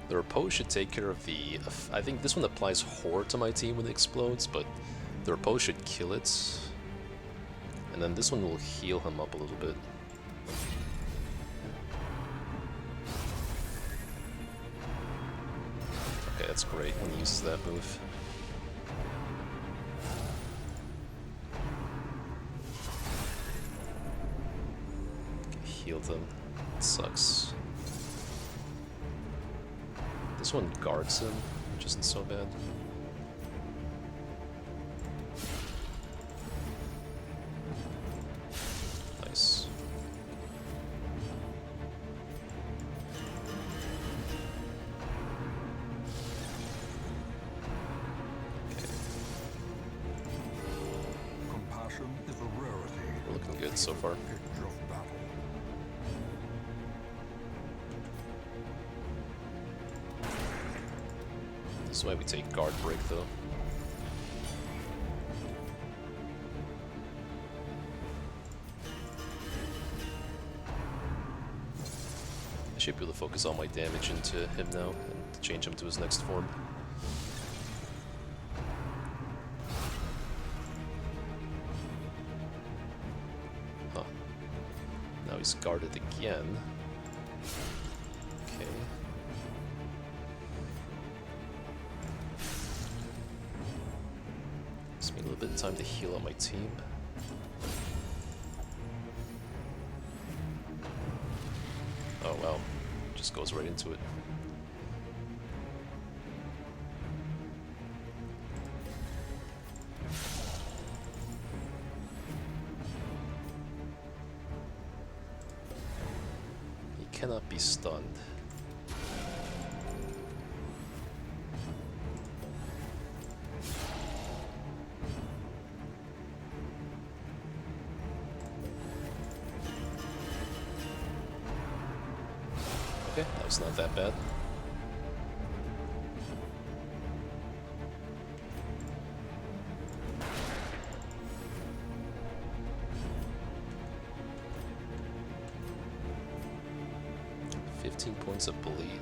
The repose should take care of the... I think this one applies horror to my team when it explodes, but the repose should kill it. And then this one will heal him up a little bit. Okay, that's great when he uses that move. Okay, healed him. It sucks. This one guards him, which isn't so bad. Nice. Okay. Compassion is a rarity. We're looking good so far. Pitch of battle. This is why we take guard break though. I should be able to focus all my damage into him now and change him to his next form. Huh. Now he's guarded again. Okay. Gives me a little bit of time to heal on my team. Oh wow, just goes right into it. He cannot be stunned. Okay, that was not that bad. Points of bleed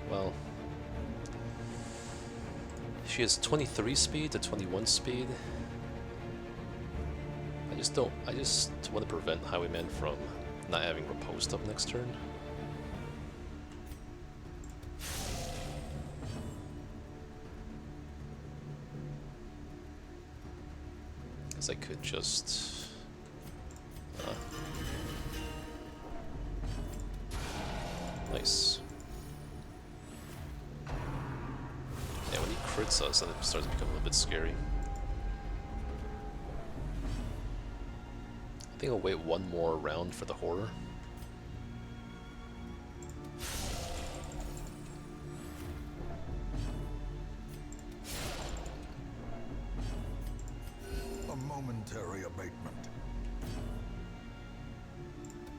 well, she has 23 speed to 21 speed. I just want to prevent Highwayman from not having riposte up next turn. Guess I could just nice. Yeah, when he crits us, then it starts to become a little bit scary. I think I'll wait one more round for the horror. A momentary abatement.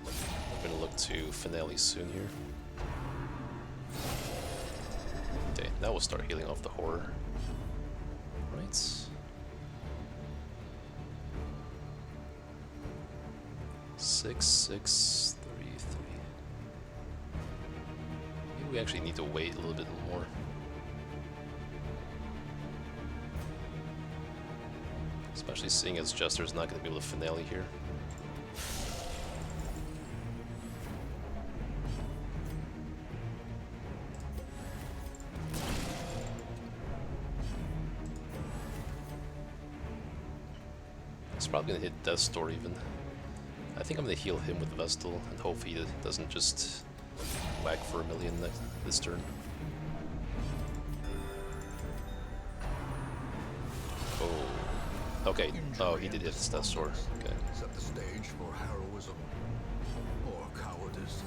I'm gonna look to finale soon here. Okay, now we'll start healing off the horror. Right. 6, 6, 3, 3. Maybe we actually need to wait a little bit more. Especially seeing as Jester's not going to be able to finale here. He's probably going to hit Death's Door even. I think I'm going to heal him with Vestal and hope he doesn't just whack for a million this turn. Oh. Okay. Oh, he did hit his Death's Door. Okay. Set the stage for heroism or cowardice.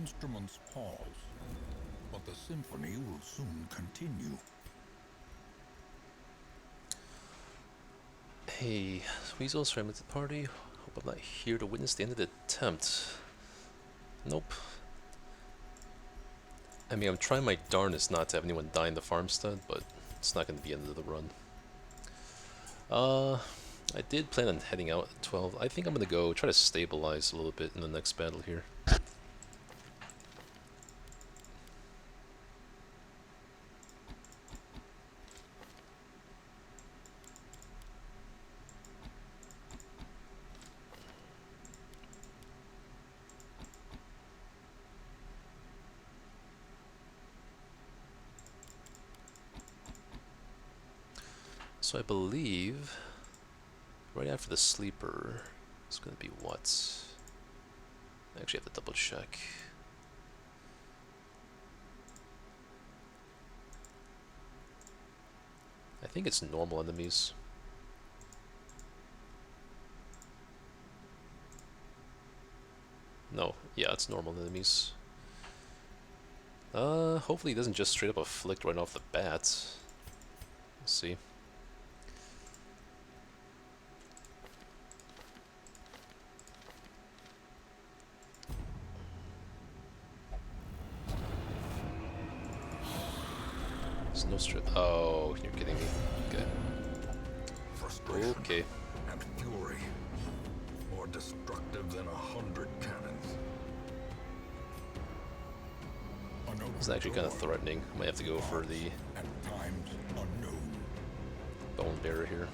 instruments pause, but the symphony will soon continue. Hey, Weasel's friend with the party. Hope I'm not here to witness the end of the attempt. Nope. I mean, I'm trying my darnest not to have anyone die in the farmstead, but it's not going to be the end of the run. I did plan on heading out at 12. I think I'm going to go try to stabilize a little bit in the next battle here. So I believe right after the sleeper, it's going to be what? I actually have to double check. I think it's normal enemies. No, yeah, it's normal enemies. Hopefully it doesn't just straight up afflict right off the bat. We'll see. There's no strip. Oh, you're kidding me. Okay. Frustration Okay. and fury, more destructive than 100 cannons. It's actually kind of threatening. I might have to go for the At times unknown. bone bearer here.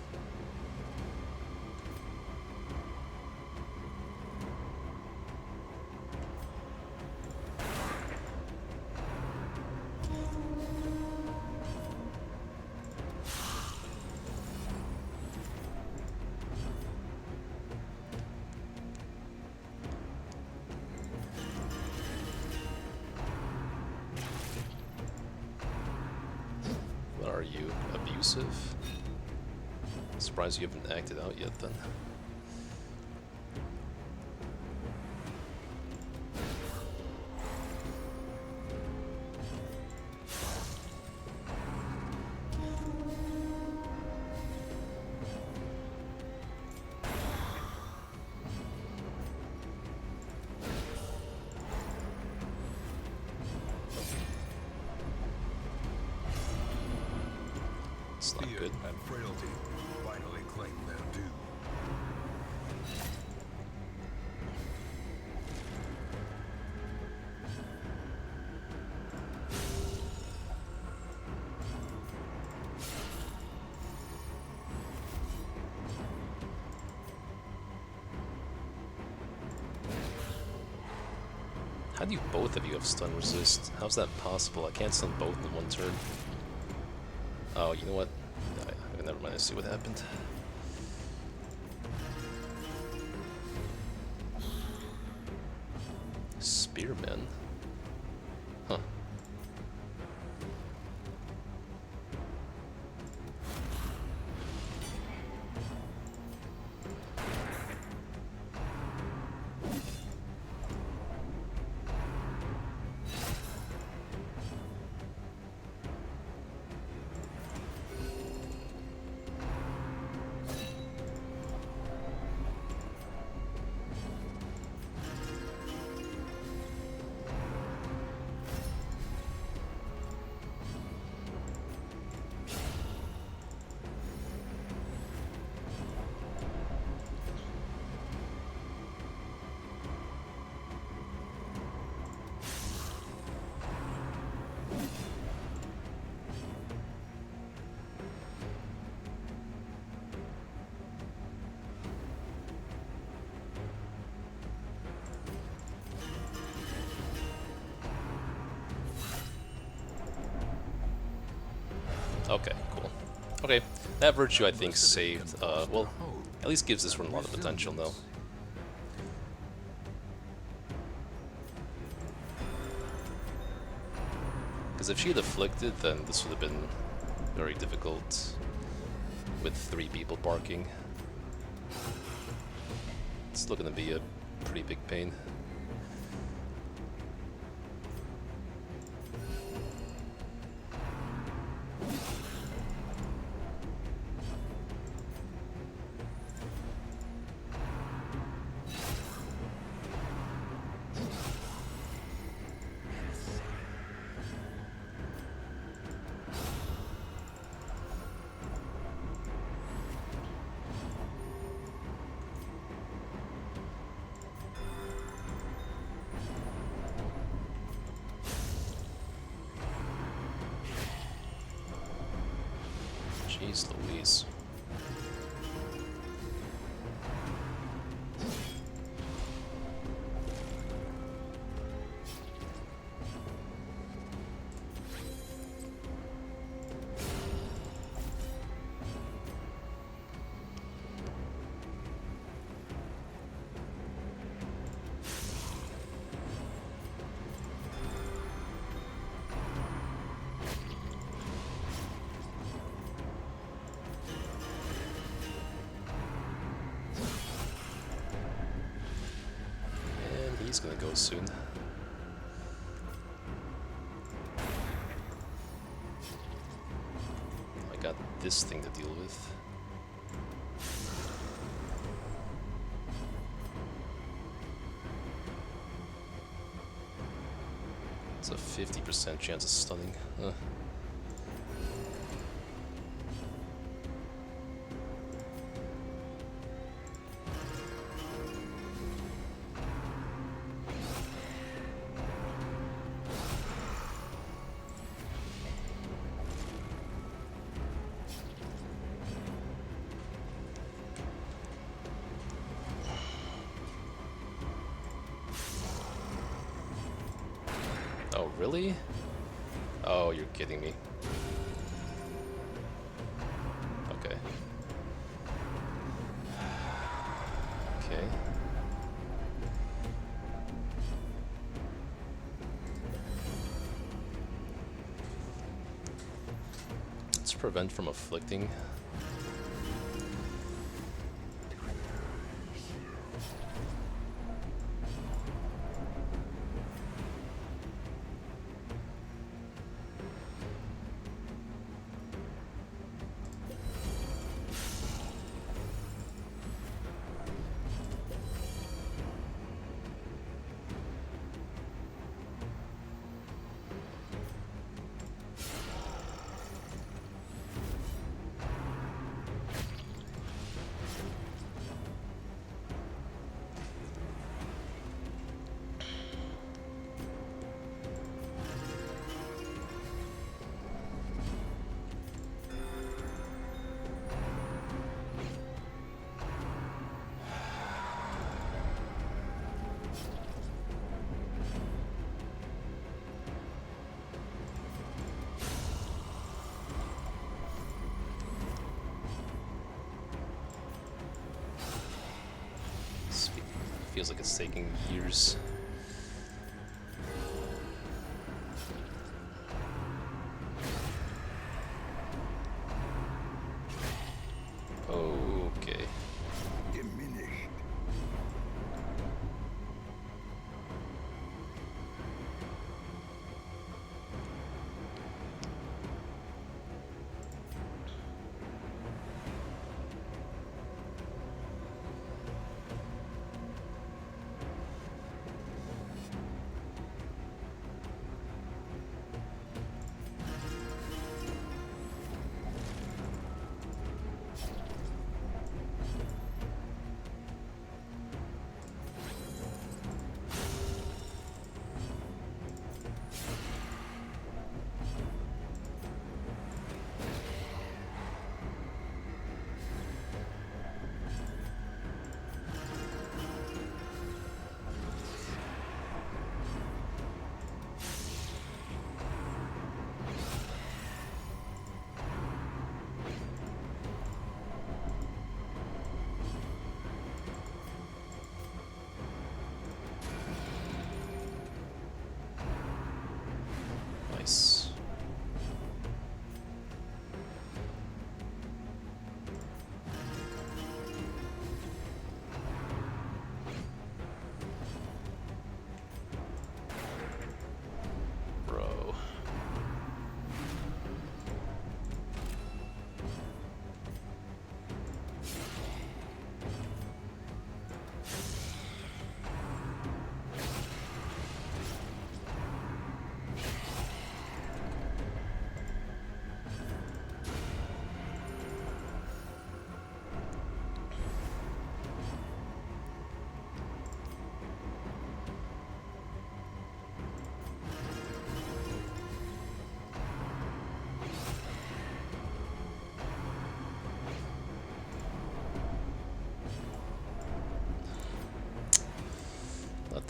What are you? Abusive? Surprised you haven't acted out yet then. It's not Fear good. and frailty finally claim their due. How do you both of you have stun resist? How's that possible? I can't stun both in one turn. Oh, you know what? Never mind, I see what happened. Spearman? Huh. Okay, cool. Okay, that virtue I think saved, well, at least gives this one a lot of potential though. Because if she had afflicted, then this would have been very difficult with 3 people barking. It's still gonna be a pretty big pain. Jeez Louise. He's gonna go soon. I got this thing to deal with. It's a 50% chance of stunning. Oh, really? Oh, you're kidding me. Okay. Okay. Let's prevent from afflicting. Feels like it's taking years. Okay. Diminished.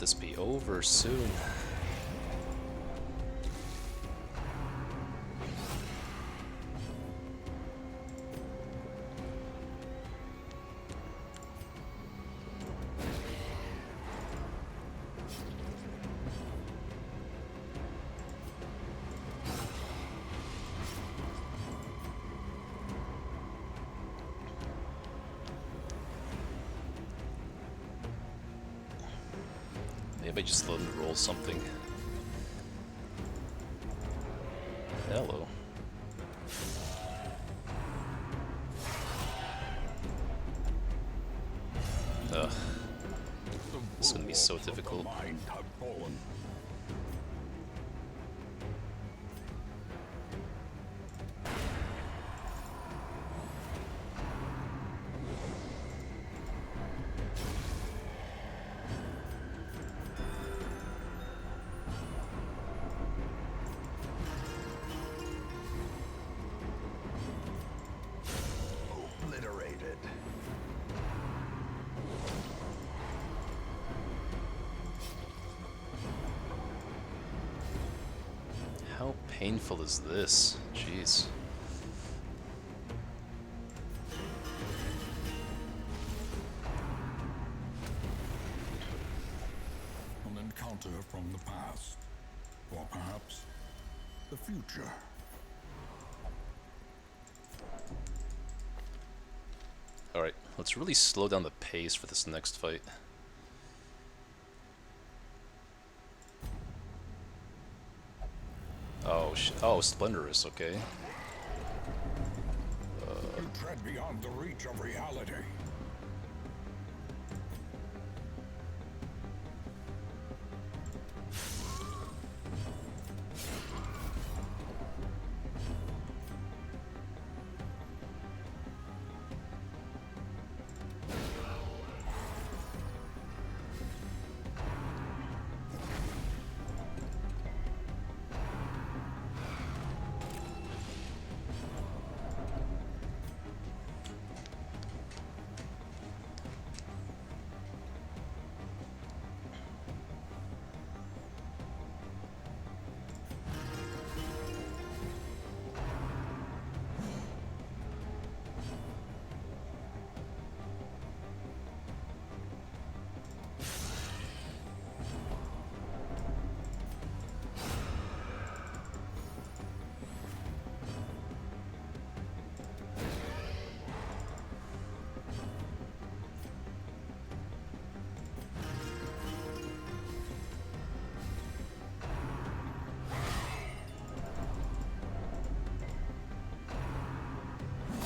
this be over soon? Maybe I just let him roll something. Hello. Ugh. This is gonna be so difficult. Mind have fallen. Obliterated. How painful is this? Jeez. An encounter from the past, or perhaps the future. Alright, let's really slow down the pace for this next fight. Oh, Splendorous, okay. You tread beyond the reach of reality.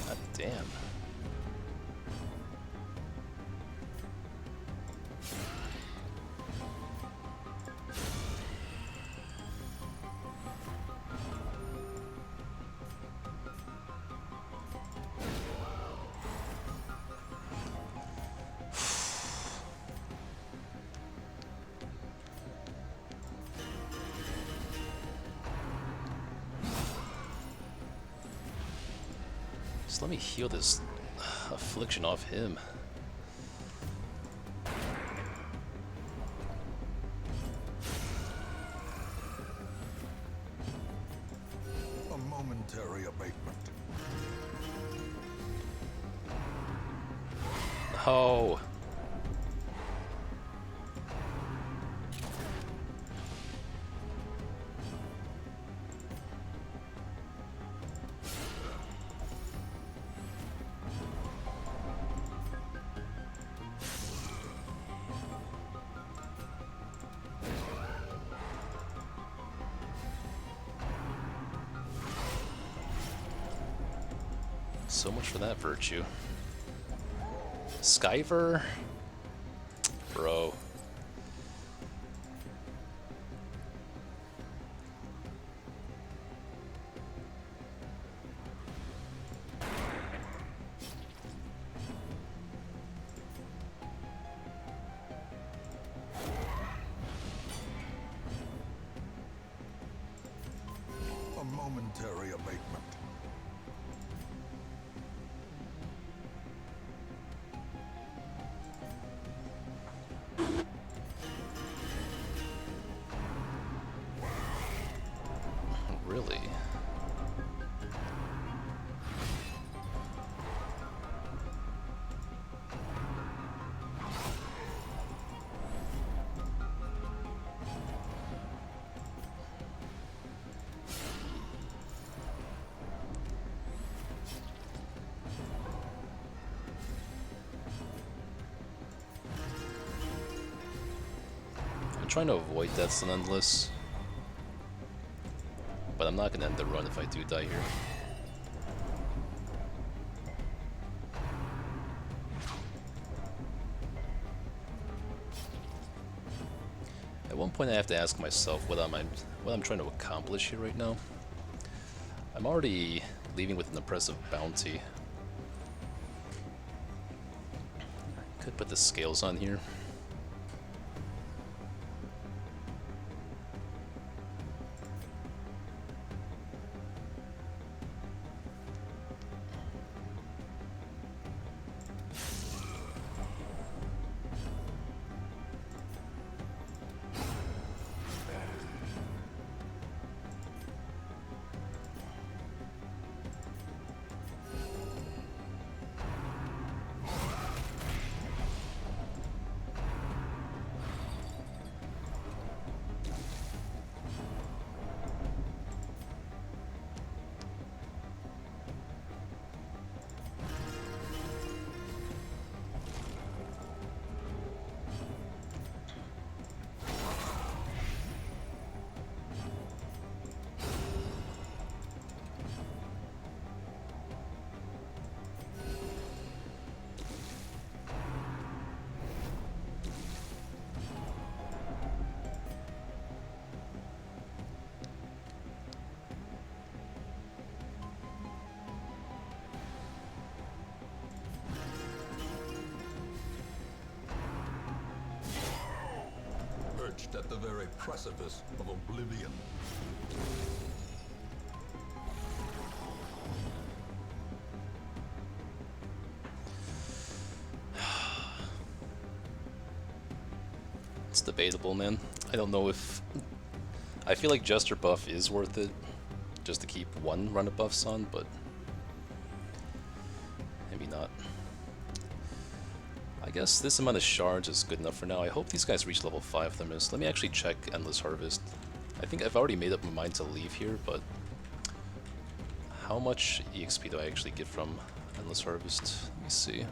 God damn. Just let me heal this affliction off him. A momentary abatement. Oh. So much for that virtue. Skyver? Bro. A momentary abatement. trying to avoid deaths in Endless, but I'm not gonna end the run if I do die here. At one point I have to ask myself what I'm trying to accomplish here right now. I'm already leaving with an impressive bounty. Could put the scales on here. Perched at the very precipice of oblivion. It's debatable, man. I don't know if... I feel like Jester buff is worth it, just to keep one run of buffs on, but... maybe not. I guess this amount of shards is good enough for now. I hope these guys reach level 5 Themis. Let me actually check Endless Harvest. I think I've already made up my mind to leave here, but... how much EXP do I actually get from Endless Harvest? Let me see.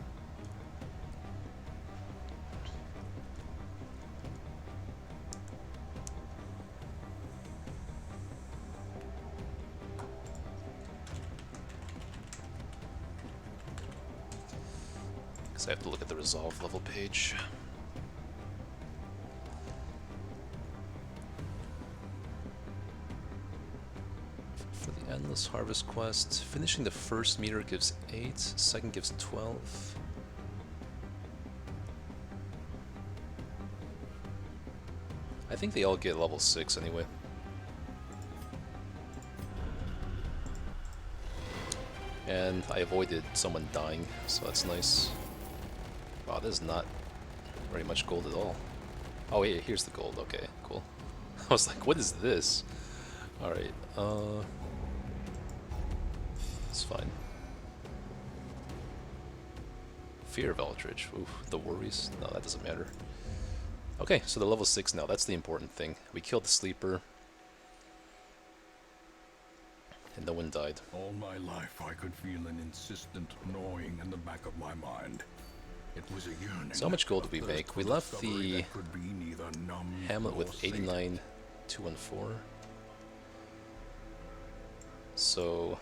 I have to look at the resolve level page. For the Endless Harvest quest, finishing the first meter gives 8, second gives 12. I think they all get level 6 anyway. And I avoided someone dying, so that's nice. Wow, this is not very much gold at all. Oh wait, here's the gold. Okay, cool. I was like, what is this? Alright, it's fine. Fear of Eldritch. Oof, the worries? No, that doesn't matter. Okay, so the level 6 now. That's the important thing. We killed the sleeper. And no one died. All my life I could feel an insistent gnawing in the back of my mind. It was a yearning. So how much gold did we make? We left the Hamlet nor with 89,214. So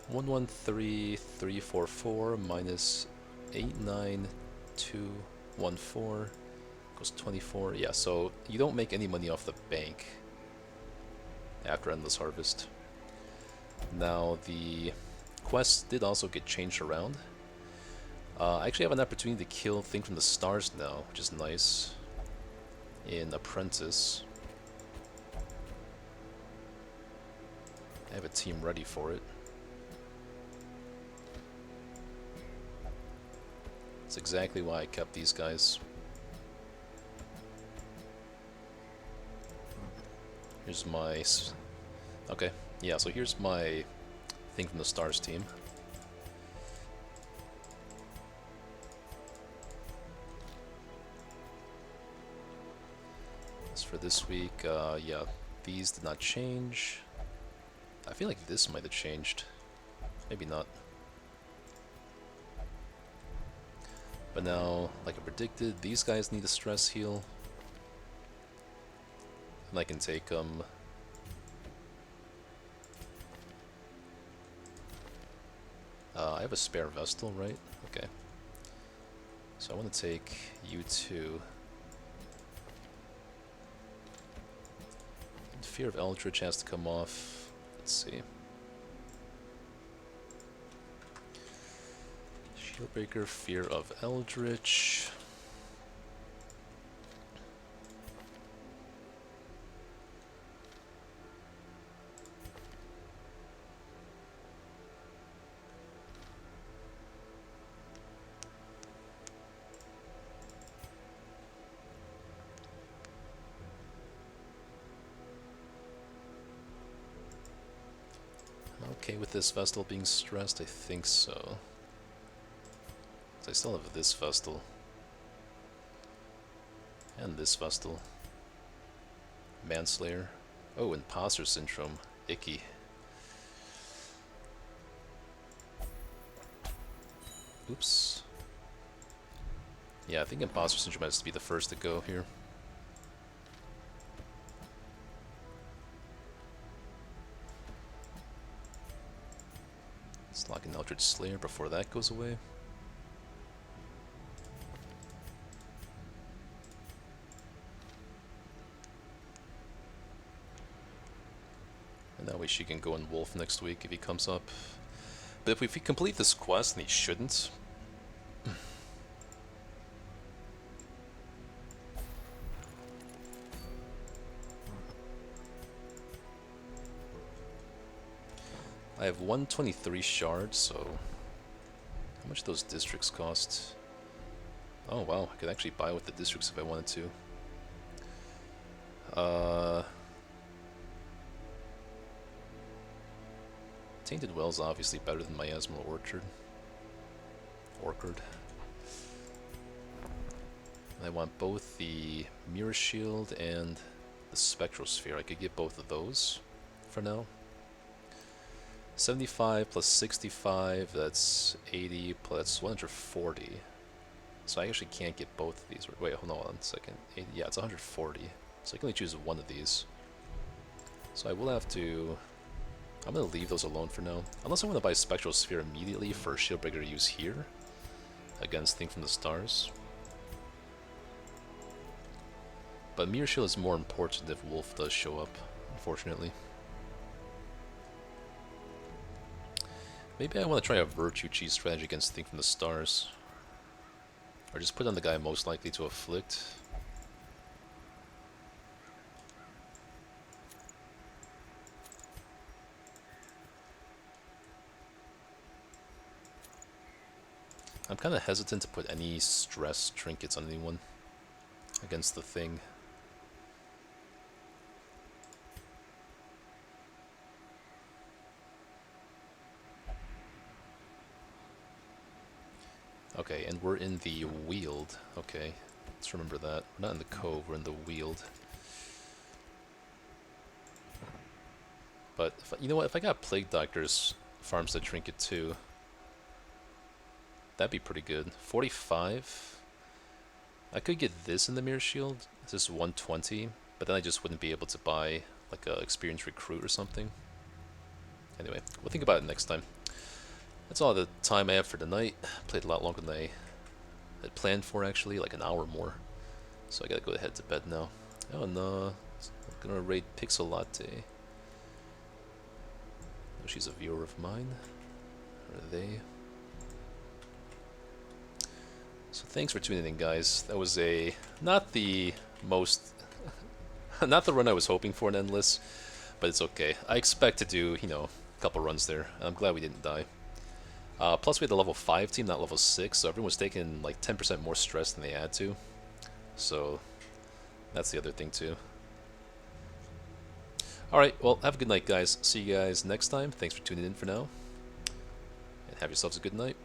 113,344 minus 89,214 goes 24. Yeah, so you don't make any money off the bank after Endless Harvest. Now the quests did also get changed around. I actually have an opportunity to kill Thing from the Stars now, which is nice, in Apprentice. I have a team ready for it. That's exactly why I kept these guys. Here's my... okay, yeah, so here's my Thing from the Stars team. For this week, yeah, these did not change. I feel like this might have changed. Maybe not. But now, like I predicted, these guys need a stress heal. And I can take I have a spare Vestal, right? Okay. So I want to take you two. Fear of Eldritch has to come off. Let's see. Shieldbreaker, Fear of Eldritch. Okay with this Vestal being stressed? I think so. I still have this Vestal. And this Vestal. Manslayer. Oh, Imposter Syndrome. Icky. Oops. Yeah, I think Imposter Syndrome has to be the first to go here. Let's lock in Eldritch Slayer before that goes away. And that way she can go in Wolf next week if he comes up. But if we complete this quest, and he shouldn't, I have 123 shards, so how much do those districts cost? Oh wow, I could actually buy with the districts if I wanted to. Tainted Well's obviously better than Miasma Orchard. And I want both the Mirror Shield and the Spectral Sphere. I could get both of those for now. 75 plus 65, that's 80, plus 140. So I actually can't get both of these. Wait, hold on a second. 80, yeah, it's 140. So I can only choose one of these. So I will have to... I'm going to leave those alone for now. Unless I want to buy Spectral Sphere immediately for Shieldbreaker to use here. Against Thing from the Stars. But Mirror Shield is more important if Wolf does show up, unfortunately. Maybe I want to try a Virtue Cheese strategy against Thing from the Stars. Or just put on the guy most likely to afflict. I'm kind of hesitant to put any stress trinkets on anyone against the Thing. Okay, and we're in the Weald. Okay, let's remember that. We're not in the Cove, we're in the Weald. But, if, you know what, if I got Plague Doctor's Farmstead Trinket too, that'd be pretty good. 45. I could get this in the Mirror Shield. This is 120, but then I just wouldn't be able to buy like a experienced recruit or something. Anyway, we'll think about it next time. That's all the time I have for tonight. Played a lot longer than I had planned for, actually, like an hour more. So I gotta go ahead to bed now. Oh no, I'm gonna raid Pixel Latte. Oh, she's a viewer of mine. Or are they? So thanks for tuning in, guys. That was not the most, not the run I was hoping for in Endless, but it's okay. I expect to do, you know, a couple runs there. I'm glad we didn't die. Plus we had the level 5 team, not level 6, so everyone was taking like 10% more stress than they had to. So that's the other thing too. Alright, well, have a good night, guys. See you guys next time. Thanks for tuning in for now. And have yourselves a good night.